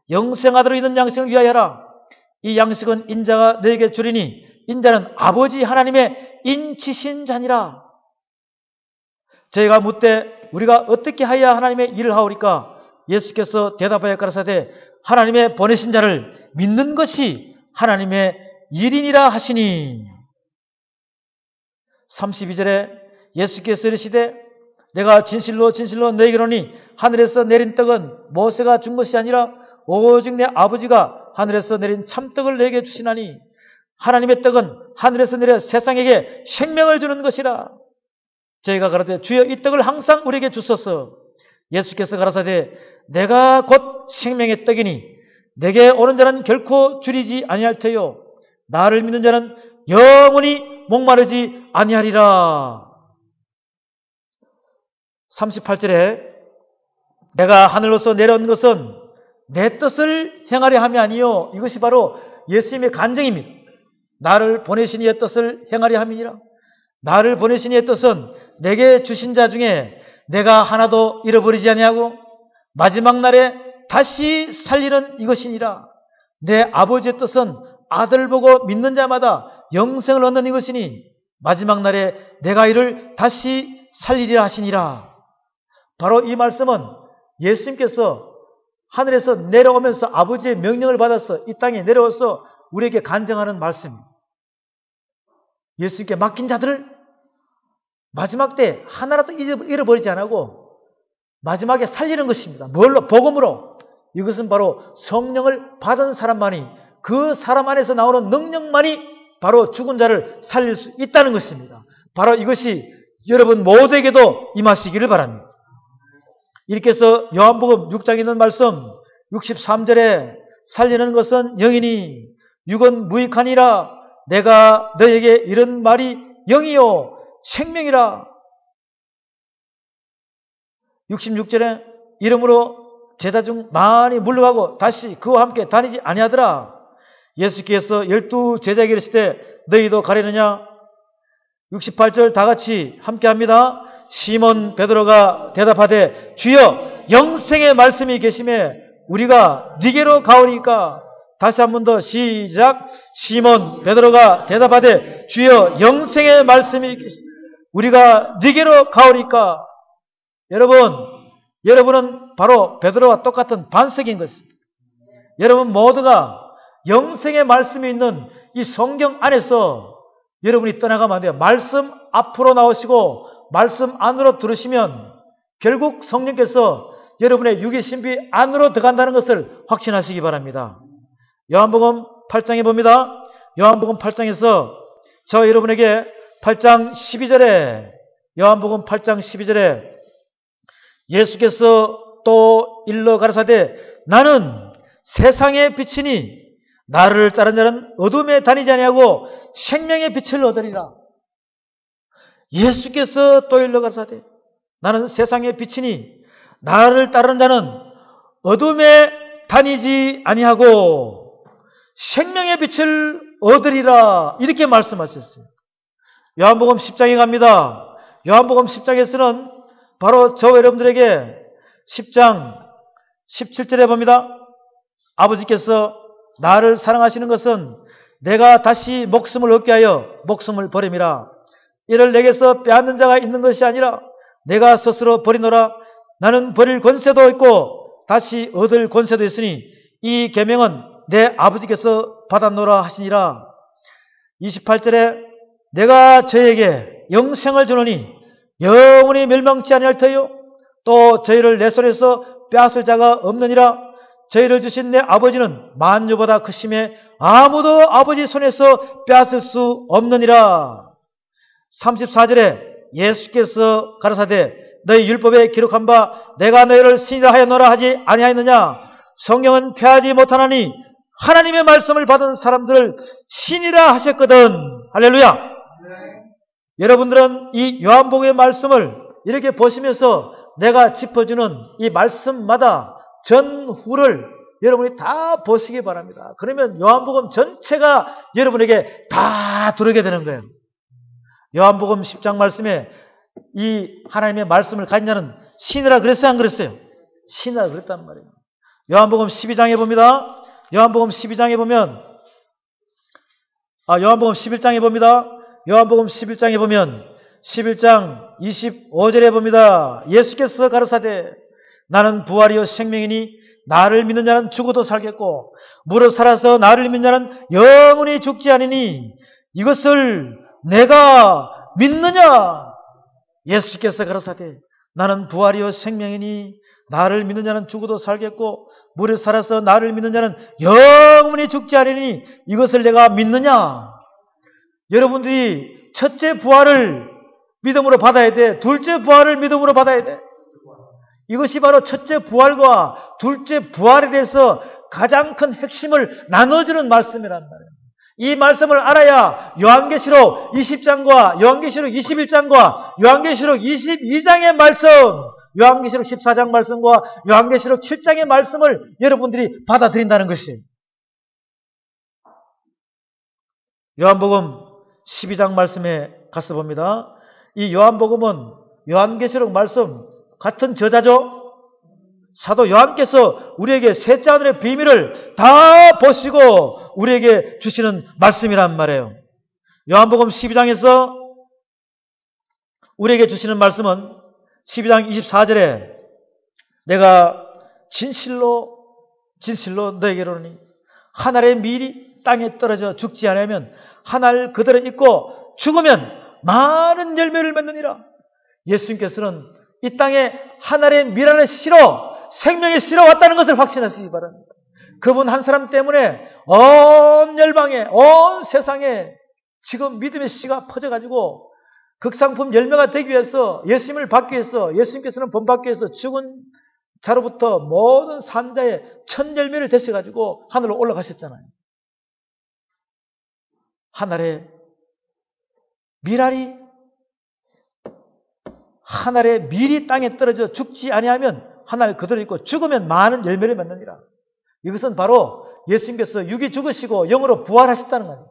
영생하도록 있는 양식을 위하여 하라. 이 양식은 인자가 너에게 주리니 인자는 아버지 하나님의 인치신 자니라. 저희가 묻되 우리가 어떻게 하여야 하나님의 일을 하오리까? 예수께서 대답하여 가라사대 하나님의 보내신 자를 믿는 것이 하나님의 일이니라 하시니. 32절에 예수께서 이르시되 내가 진실로 너에게 이르노니 하늘에서 내린 떡은 모세가 준 것이 아니라 오직 내 아버지가 하늘에서 내린 참떡을 내게 주시나니 하나님의 떡은 하늘에서 내려 세상에게 생명을 주는 것이라. 저희가 가라사대 주여 이 떡을 항상 우리에게 주소서. 예수께서 가라사대 내가 곧 생명의 떡이니 내게 오는 자는 결코 줄이지 아니할 테요 나를 믿는 자는 영원히 목마르지 아니하리라. 38절에 내가 하늘로서 내려온 것은 내 뜻을 행하려 함이 아니요 이것이 바로 예수님의 간증입니다. 나를 보내신 이의 뜻을 행하려 함이니라. 나를 보내신 이의 뜻은 내게 주신 자 중에 내가 하나도 잃어버리지 아니하고 마지막 날에 다시 살리는 이것이니라. 내 아버지의 뜻은 아들 보고 믿는 자마다 영생을 얻는 이것이니 마지막 날에 내가 이를 다시 살리리라 하시니라. 바로 이 말씀은 예수님께서 하늘에서 내려오면서 아버지의 명령을 받아서 이 땅에 내려와서 우리에게 간증하는 말씀입니다. 예수님께 맡긴 자들을 마지막 때 하나라도 잃어버리지 않고 마지막에 살리는 것입니다. 뭘로? 복음으로. 이것은 바로 성령을 받은 사람만이, 그 사람 안에서 나오는 능력만이 바로 죽은 자를 살릴 수 있다는 것입니다. 바로 이것이 여러분 모두에게도 임하시기를 바랍니다. 이렇게 해서 요한복음 6장에 있는 말씀 63절에 살리는 것은 영이니 육은 무익하니라. 내가 너에게 이런 말이 영이요 생명이라. 66절에 이름으로 제자 중 많이 물러가고 다시 그와 함께 다니지 아니하더라. 예수께서 12 제자에게 이르시되 너희도 가려느냐? 68절 다 같이 함께 합니다. 시몬 베드로가 대답하되 주여 영생의 말씀이 계심에 우리가 네게로 가오리까? 다시 한 번 더 시작. 시몬 베드로가 대답하되 주여 영생의 말씀이 계심에 우리가 네게로 가오리까? 여러분은 바로 베드로와 똑같은 반석인 것입니다. 여러분 모두가 영생의 말씀이 있는 이 성경 안에서 여러분이 떠나가면 안 돼요. 말씀 앞으로 나오시고 말씀 안으로 들으시면 결국 성령께서 여러분의 육의 신비 안으로 들어간다는 것을 확신하시기 바랍니다. 요한복음 8장에 봅니다. 요한복음 8장에서 저 여러분에게 8장 12절에 요한복음 8장 12절에 예수께서 또 일러 가라사대 나는 세상의 빛이니 나를 따른 자는 어둠에 다니지 아니하고 생명의 빛을 얻으리라. 예수께서 또 일러 가라사대 나는 세상의 빛이니 나를 따르는 자는 어둠에 다니지 아니하고 생명의 빛을 얻으리라. 이렇게 말씀하셨어요. 요한복음 10장에 갑니다. 요한복음 10장에서는 바로 저 여러분들에게 10장 17절에 봅니다. 아버지께서 나를 사랑하시는 것은 내가 다시 목숨을 얻게 하여 목숨을 버림이라. 이를 내게서 빼앗는 자가 있는 것이 아니라 내가 스스로 버리노라. 나는 버릴 권세도 있고 다시 얻을 권세도 있으니 이 계명은 내 아버지께서 받았노라 하시니라. 28절에 내가 저에게 영생을 주노니 영원히 멸망치 아니할 터요 또 저희를 내 손에서 빼앗을 자가 없느니라. 저희를 주신 내 아버지는 만유보다 크심에 아무도 아버지 손에서 빼앗을 수 없느니라. 34절에 예수께서 가라사대 너희 율법에 기록한 바 내가 너희를 신이라 하였노라 하지 아니하였느냐. 성령은 패하지 못하나니 하나님의 말씀을 받은 사람들을 신이라 하셨거든. 할렐루야. 네. 여러분들은 이 요한복음의 말씀을 이렇게 보시면서 내가 짚어주는 이 말씀마다 전후를 여러분이 다 보시기 바랍니다. 그러면 요한복음 전체가 여러분에게 다 들어오게 되는 거예요. 요한복음 10장 말씀에 이 하나님의 말씀을 가진 자는 신이라 그랬어요, 안 그랬어요? 신이라 그랬단 말이에요. 요한복음 12장에 봅니다. 요한복음 12장에 보면 요한복음 11장에 봅니다. 요한복음 11장에 보면 11장 25절에 봅니다. 예수께서 가라사대 나는 부활이요 생명이니 나를 믿는 자는 죽어도 살겠고 무릇 살아서 나를 믿는 자는 영원히 죽지 않으니 이것을 내가 믿느냐. 예수께서 가라사대 나는 부활이요 생명이니 나를 믿는 자는 죽어도 살겠고 무릇 살아서 나를 믿는 자는 영원히 죽지 않으니 이것을 내가 믿느냐. 여러분들이 첫째 부활을 믿음으로 받아야 돼. 둘째 부활을 믿음으로 받아야 돼. 이것이 바로 첫째 부활과 둘째 부활에 대해서 가장 큰 핵심을 나눠주는 말씀이란 말이에요. 이 말씀을 알아야 요한계시록 20장과 요한계시록 21장과 요한계시록 22장의 말씀, 요한계시록 14장 말씀과 요한계시록 7장의 말씀을 여러분들이 받아들인다는 것이에요. 요한복음 12장 말씀에 가서 봅니다. 이 요한복음은 요한계시록 말씀 같은 저자죠. 사도 요한께서 우리에게 셋째 하늘의 비밀을 다 보시고 우리에게 주시는 말씀이란 말이에요. 요한복음 12장에서 우리에게 주시는 말씀은 12장 24절에 내가 진실로 너에게로니 한 알의 밀이 땅에 떨어져 죽지 않으면 한 알 그대로 있고 죽으면 많은 열매를 맺느니라. 예수님께서는 이 땅에 한 알의 밀 안에 실어 생명의 씨로 왔다는 것을 확신하시기 바랍니다. 그분 한 사람 때문에 온 열방에 온 세상에 지금 믿음의 씨가 퍼져가지고 극상품 열매가 되기 위해서 예수님을 받기 위해서 예수님께서는 본받기 위해서 죽은 자로부터 모든 산자의 첫 열매를 되셔가지고 하늘로 올라가셨잖아요. 하늘에 밀알이 하늘에 밀이 땅에 떨어져 죽지 아니하면 하늘 그대로 있고 죽으면 많은 열매를 맺느니라. 이것은 바로 예수님께서 육이 죽으시고 영으로 부활하셨다는 거예요.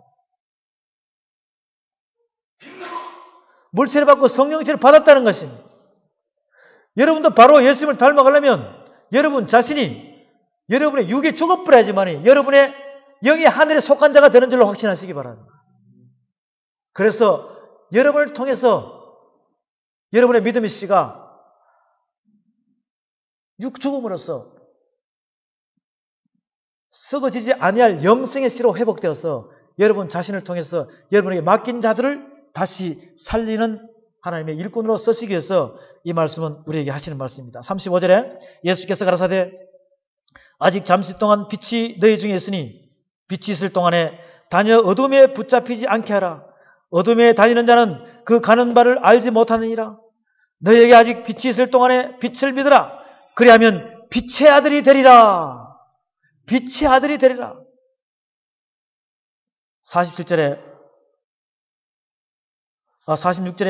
물체를 받고 성령체를 받았다는 것입니다. 여러분도 바로 예수님을 닮아가려면 여러분 자신이 여러분의 육이 죽어버려야지만이 여러분의 영이 하늘에 속한 자가 되는 줄로 확신하시기 바랍니다. 그래서 여러분을 통해서 여러분의 믿음의 씨가 육죽음으로써 썩어지지 아니할 영생의 씨로 회복되어서 여러분 자신을 통해서 여러분에게 맡긴 자들을 다시 살리는 하나님의 일꾼으로 쓰시기 위해서 이 말씀은 우리에게 하시는 말씀입니다. 35절에 예수께서 가라사대 아직 잠시 동안 빛이 너희 중에 있으니 빛이 있을 동안에 다녀 어둠에 붙잡히지 않게 하라. 어둠에 다니는 자는 그 가는 바를 알지 못하느니라. 너희에게 아직 빛이 있을 동안에 빛을 믿으라. 그리하면 빛의 아들이 되리라. 빛의 아들이 되리라. 46절에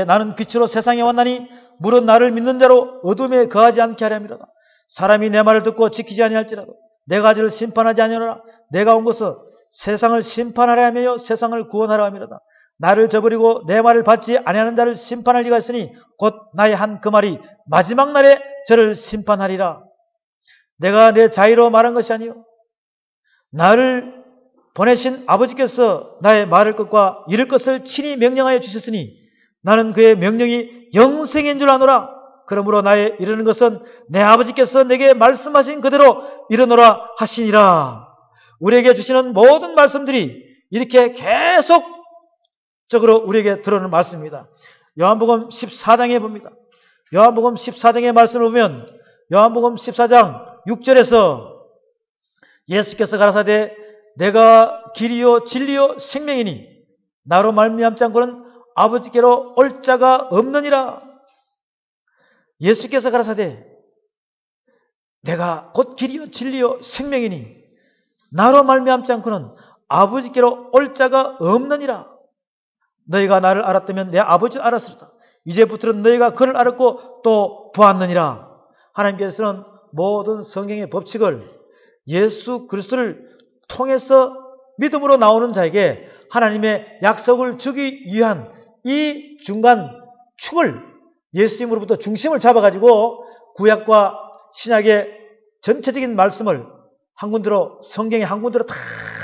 나는 빛으로 세상에 왔나니 물은 나를 믿는 자로 어둠에 거하지 않게 하려 함이로다. 사람이 내 말을 듣고 지키지 아니할지라도 내가 저를 심판하지 아니하노라. 내가 온 것은 세상을 심판하려 하며 세상을 구원하려 함이로다. 나를 저버리고 내 말을 받지 아니하는 자를 심판할 리가 있으니 곧 나의 한 그 말이 마지막 날에 저를 심판하리라. 내가 내 자의로 말한 것이 아니요 나를 보내신 아버지께서 나의 말할 것과 이룰 것을 친히 명령하여 주셨으니 나는 그의 명령이 영생인 줄 아노라. 그러므로 나의 이르는 것은 내 아버지께서 내게 말씀하신 그대로 이르노라 하시니라. 우리에게 주시는 모든 말씀들이 이렇게 계속적으로 우리에게 들어오는 말씀입니다. 요한복음 14장에 봅니다. 요한복음 14장의 말씀을 보면 요한복음 14장 6절에서 예수께서 가라사대 내가 길이요 진리요 생명이니 나로 말미암지 않고는 아버지께로 올 자가 없느니라. 예수께서 가라사대 내가 곧 길이요 진리요 생명이니 나로 말미암지 않고는 아버지께로 올 자가 없느니라. 너희가 나를 알았다면 내 아버지를 알았으리다. 이제부터는 너희가 그를 알았고 또 보았느니라. 하나님께서는 모든 성경의 법칙을 예수 그리스도를 통해서 믿음으로 나오는 자에게 하나님의 약속을 주기 위한 이 중간 축을 예수님으로부터 중심을 잡아가지고 구약과 신약의 전체적인 말씀을 한 군데로 성경의 한 군데로 다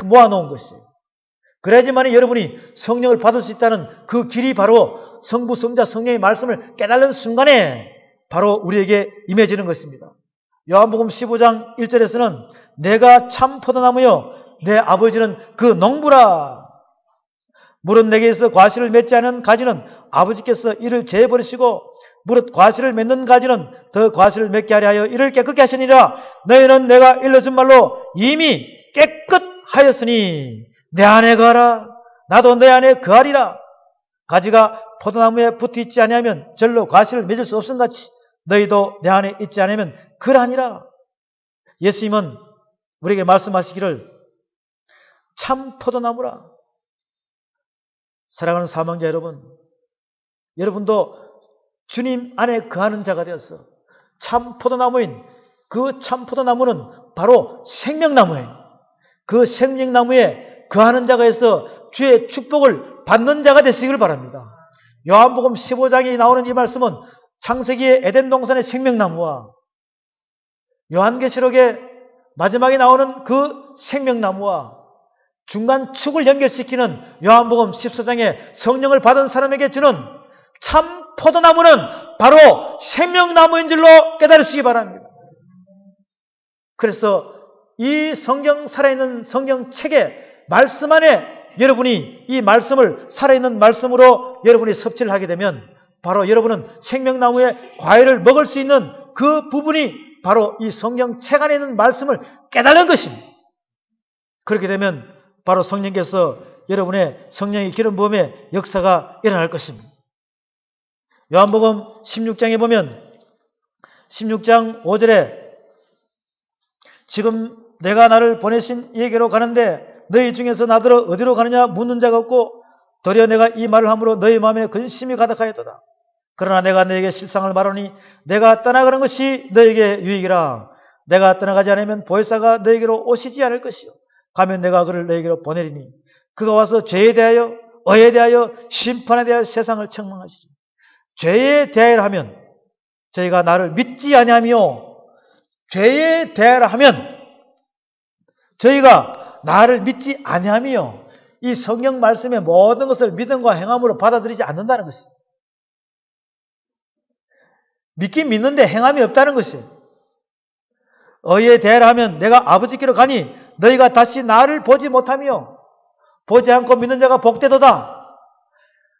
모아놓은 것이에요. 그래야지만 여러분이 성령을 받을 수 있다는 그 길이 바로 성부, 성자, 성령의 말씀을 깨달는 순간에 바로 우리에게 임해지는 것입니다. 요한복음 15장 1절에서는 내가 참 포도나무요 내 아버지는 그 농부라. 무릇 내게서 과실을 맺지 않은 가지는 아버지께서 이를 제버리시고 무릇 과실을 맺는 가지는 더 과실을 맺게 하려 하여 이를 깨끗게 하시니라. 너희는 내가 일러준 말로 이미 깨끗하였으니 내 안에 거하라. 나도 내 안에 거하리라. 가지가 포도나무에 붙어 있지 아니하면 절로 과실을 맺을 수 없음같이 너희도 내 안에 있지 않으면 그러하니라. 예수님은 우리에게 말씀하시기를 참 포도나무라. 사랑하는 사망자 여러분, 여러분도 주님 안에 거하는 자가 되어서 참 포도나무인 그 참 포도나무는 바로 생명나무예요. 그 생명나무에 거하는 자가 있어 주의 축복을 받는 자가 되시길 바랍니다. 요한복음 15장에 나오는 이 말씀은 창세기의 에덴 동산의 생명나무와 요한계시록의 마지막에 나오는 그 생명나무와 중간 축을 연결시키는 요한복음 14장에 성령을 받은 사람에게 주는 참 포도나무는 바로 생명나무인 줄로 깨달으시기 바랍니다. 그래서 이 성경 살아있는 성경책의 말씀 안에 여러분이 이 말씀을 살아있는 말씀으로 여러분이 섭취를 하게 되면 바로 여러분은 생명나무의 과일을 먹을 수 있는 그 부분이 바로 이 성경책 안에 있는 말씀을 깨달는 것입니다. 그렇게 되면 바로 성령께서 여러분의 성령의 기름 부음의 역사가 일어날 것입니다. 요한복음 16장에 보면 16장 5절에 지금 내가 나를 보내신 이에게로 가는데 너희 중에서 나더러 어디로 가느냐 묻는 자가 없고 도리어 내가 이 말을 함으로 너희 마음에 근심이 가득하였도다. 그러나 내가 너에게 실상을 말하니 내가 떠나가는 것이 너에게 유익이라. 내가 떠나가지 않으면 보혜사가 너에게로 오시지 않을 것이요 가면 내가 그를 너에게로 보내리니 그가 와서 죄에 대하여 의에 대하여 심판에 대하여 세상을 책망하시리. 죄에 대하여 하면 저희가 나를 믿지 아니하며 죄에 대하여 하면 저희가 나를 믿지 아니하며 이 성경 말씀의 모든 것을 믿음과 행함으로 받아들이지 않는다는 것입니다. 믿긴 믿는데 행함이 없다는 것이에요. 의에 대하여 하면 내가 아버지께로 가니 너희가 다시 나를 보지 못하며 보지 않고 믿는 자가 복되도다.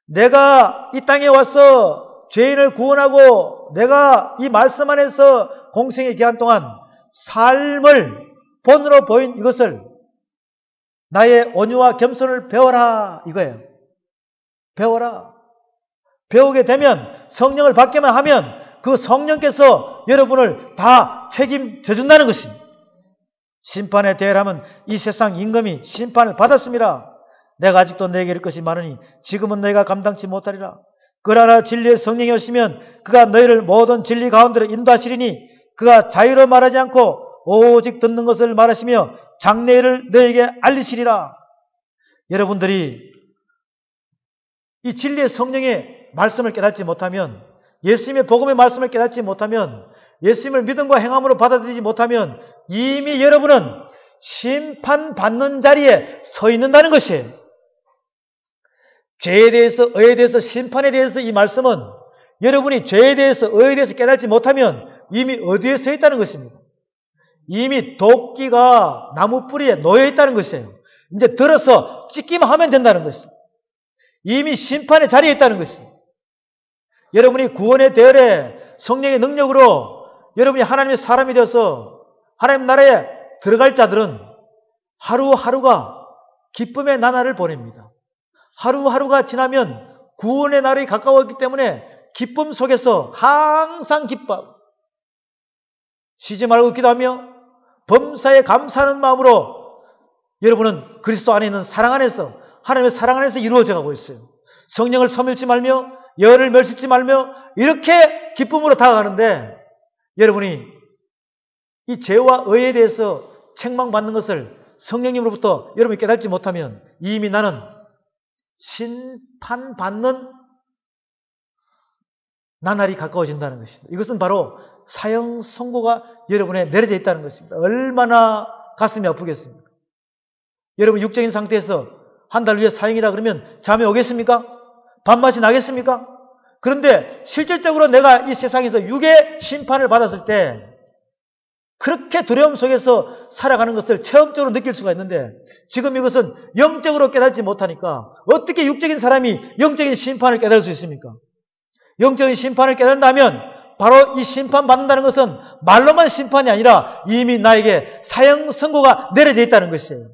내가 이 땅에 와서 죄인을 구원하고 내가 이 말씀 안에서 공생의 기간 동안 삶을 본으로 보인 이것을 나의 온유와 겸손을 배워라 이거예요. 배워라. 배우게 되면 성령을 받게만 하면 그 성령께서 여러분을 다 책임져 준다는 것입니다. 심판에 대하면 이 세상 임금이 심판을 받았습니다. 내가 아직도 내게 이를 것이 많으니 지금은 너희가 감당치 못하리라. 그러나 진리의 성령이 오시면 그가 너희를 모든 진리 가운데로 인도하시리니 그가 자유로 말하지 않고 오직 듣는 것을 말하시며 장래일을 너에게 알리시리라. 여러분들이 이 진리의 성령의 말씀을 깨닫지 못하면, 예수님의 복음의 말씀을 깨닫지 못하면, 예수님을 믿음과 행함으로 받아들이지 못하면 이미 여러분은 심판받는 자리에 서 있는다는 것이에요. 죄에 대해서, 의에 대해서, 심판에 대해서 이 말씀은 여러분이 죄에 대해서, 의에 대해서 깨닫지 못하면 이미 어디에 서 있다는 것입니다. 이미 도끼가 나무 뿌리에 놓여 있다는 것이에요. 이제 들어서 찢기만 하면 된다는 것이에요. 이미 심판의 자리에 있다는 것이에요. 여러분이 구원의 대열에 성령의 능력으로 여러분이 하나님의 사람이 되어서 하나님 나라에 들어갈 자들은 하루하루가 기쁨의 나날을 보냅니다. 하루하루가 지나면 구원의 날이 가까웠기 때문에 기쁨 속에서 항상 기뻐하고 쉬지 말고 기도하며 범사에 감사하는 마음으로 여러분은 그리스도 안에 있는 사랑 안에서, 하나님의 사랑 안에서 이루어져 가고 있어요. 성령을 서밀지 말며 열을 멸시지 말며 이렇게 기쁨으로 다가가는데, 여러분이 이 죄와 의에 대해서 책망받는 것을 성령님으로부터 여러분이 깨닫지 못하면 이미 나는 심판받는 나날이 가까워진다는 것입니다. 이것은 바로 사형 선고가 여러분에 내려져 있다는 것입니다. 얼마나 가슴이 아프겠습니까? 여러분 육적인 상태에서 한 달 후에 사형이라 그러면 잠이 오겠습니까? 밥맛이 나겠습니까? 그런데 실질적으로 내가 이 세상에서 육의 심판을 받았을 때 그렇게 두려움 속에서 살아가는 것을 체험적으로 느낄 수가 있는데, 지금 이것은 영적으로 깨닫지 못하니까 어떻게 육적인 사람이 영적인 심판을 깨달을 수 있습니까? 영적인 심판을 깨달는다면 바로 이 심판받는다는 것은 말로만 심판이 아니라 이미 나에게 사형 선고가 내려져 있다는 것이에요.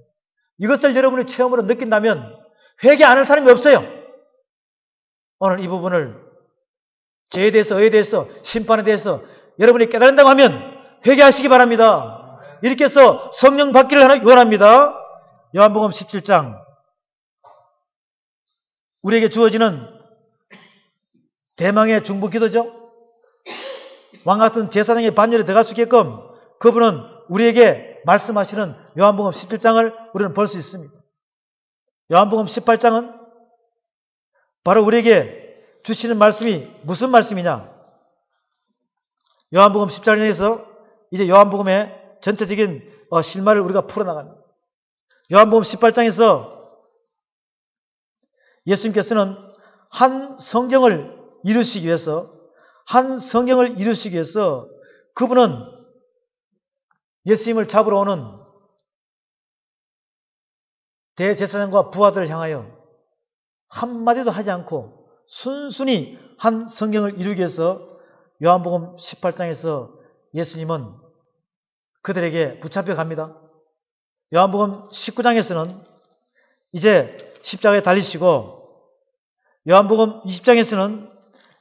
이것을 여러분이 체험으로 느낀다면 회개 안 할 사람이 없어요. 오늘 이 부분을 죄에 대해서, 의에 대해서, 심판에 대해서 여러분이 깨달은다고 하면 회개하시기 바랍니다. 이렇게 해서 성령 받기를 원합니다. 요한복음 17장, 우리에게 주어지는 대망의 중보 기도죠. 왕같은 제사장의 반열에 들어갈 수 있게끔 그분은 우리에게 말씀하시는 요한복음 17장을 우리는 볼 수 있습니다. 요한복음 18장은 바로 우리에게 주시는 말씀이 무슨 말씀이냐? 요한복음 10장에서 이제 요한복음의 전체적인 실마를 우리가 풀어나갑니다. 요한복음 18장에서 예수님께서는 한 성경을 이루시기 위해서 그분은 예수님을 잡으러 오는 대제사장과 부하들을 향하여 한마디도 하지 않고 순순히 한 성경을 이루기 위해서 요한복음 18장에서 예수님은 그들에게 붙잡혀 갑니다. 요한복음 19장에서는 이제 십자가에 달리시고, 요한복음 20장에서는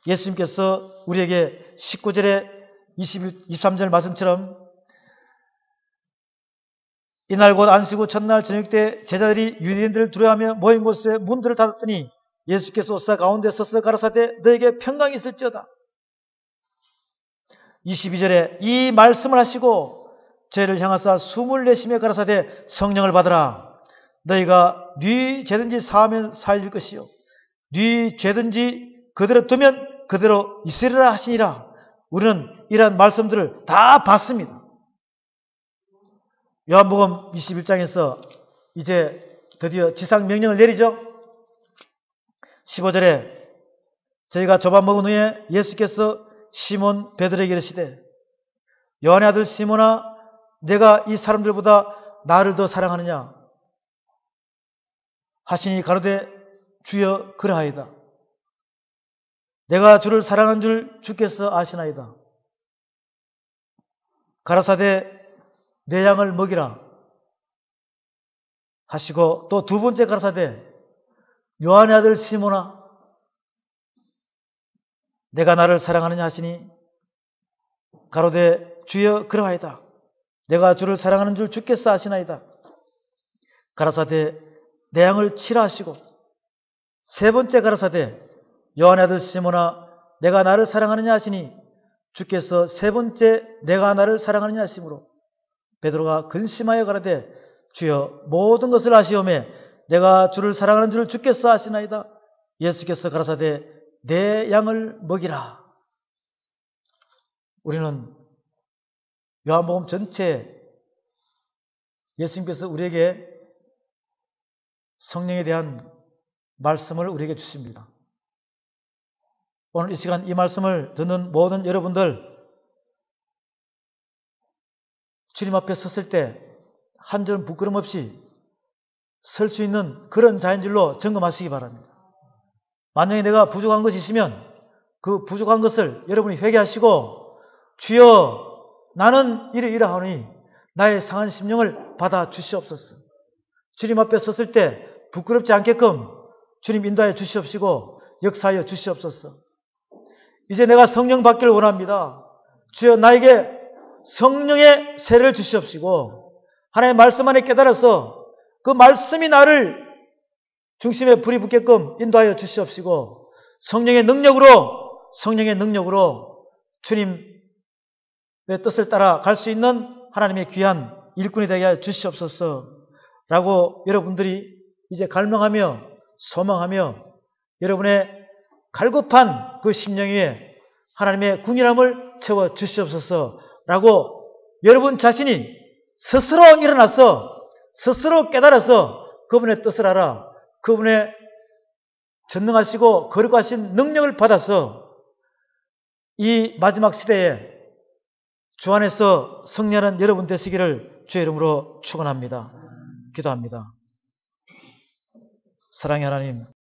예수님께서 우리에게 19절에 23절 말씀처럼 이날 곧 안식 후 첫날 저녁 때 제자들이 유대인들을 두려워하며 모인 곳에 문들을 닫았더니 예수께서 오사 가운데 서서 가라사대 너에게 평강이 있을지어다. 22절에 이 말씀을 하시고 저희를 향하사 숨을 내쉬며 가라사대 성령을 받으라. 너희가 네 죄든지 사하면 사해질 것이요 네 죄든지 그대로 두면 그대로 있으리라 하시니라. 우리는 이러한 말씀들을 다 봤습니다. 요한복음 21장에서 이제 드디어 지상 명령을 내리죠. 15절에 저희가 조밥 먹은 후에 예수께서 시몬 베드로에게 이르시되 요한의 아들 시몬아 내가 이 사람들보다 나를 더 사랑하느냐 하시니 가로되 주여 그러하이다. 내가 주를 사랑한 줄 주께서 아시나이다. 가라사대 내 양을 먹이라 하시고 또 두 번째 가라사대 요한의 아들 시몬아 내가 나를 사랑하느냐 하시니 가로되 주여 그러하이다. 내가 주를 사랑하는 줄 주께서 아시나이다. 가라사대 내 양을 치라 하시고 세 번째 가라사대 요한의 아들 시몬아 내가 나를 사랑하느냐 하시니 주께서 세 번째 내가 나를 사랑하느냐 하심으로 베드로가 근심하여 가라되 주여 모든 것을 아시오매 내가 주를 사랑하는 줄을 주께서 아시나이다. 예수께서 가라사대 내 양을 먹이라. 우리는 요한복음 전체 예수님께서 우리에게 성령에 대한 말씀을 우리에게 주십니다. 오늘 이 시간 이 말씀을 듣는 모든 여러분들, 주님 앞에 섰을 때 한 점 부끄럼 없이 설 수 있는 그런 자인 줄로 점검하시기 바랍니다. 만약에 내가 부족한 것이 있으면 그 부족한 것을 여러분이 회개하시고 주여 나는 이러이러하니 나의 상한 심령을 받아 주시옵소서. 주님 앞에 섰을 때 부끄럽지 않게끔 주님 인도하여 주시옵시고 역사하여 주시옵소서. 이제 내가 성령 받기를 원합니다. 주여 나에게 성령의 세례를 주시옵시고 하나님의 말씀 안에 깨달아서 그 말씀이 나를 중심에 불이 붙게끔 인도하여 주시옵시고 성령의 능력으로 주님의 뜻을 따라 갈 수 있는 하나님의 귀한 일꾼이 되게 하여 주시옵소서 라고 여러분들이 이제 갈망하며 소망하며 여러분의 갈급한 그 심령 위에 하나님의 궁일함을 채워 주시옵소서 라고 여러분 자신이 스스로 일어나서 스스로 깨달아서 그분의 뜻을 알아 그분의 전능하시고 거룩하신 능력을 받아서 이 마지막 시대에 주 안에서 승리하는 여러분 되시기를 주의 이름으로 축원합니다. 기도합니다. 사랑의 하나님,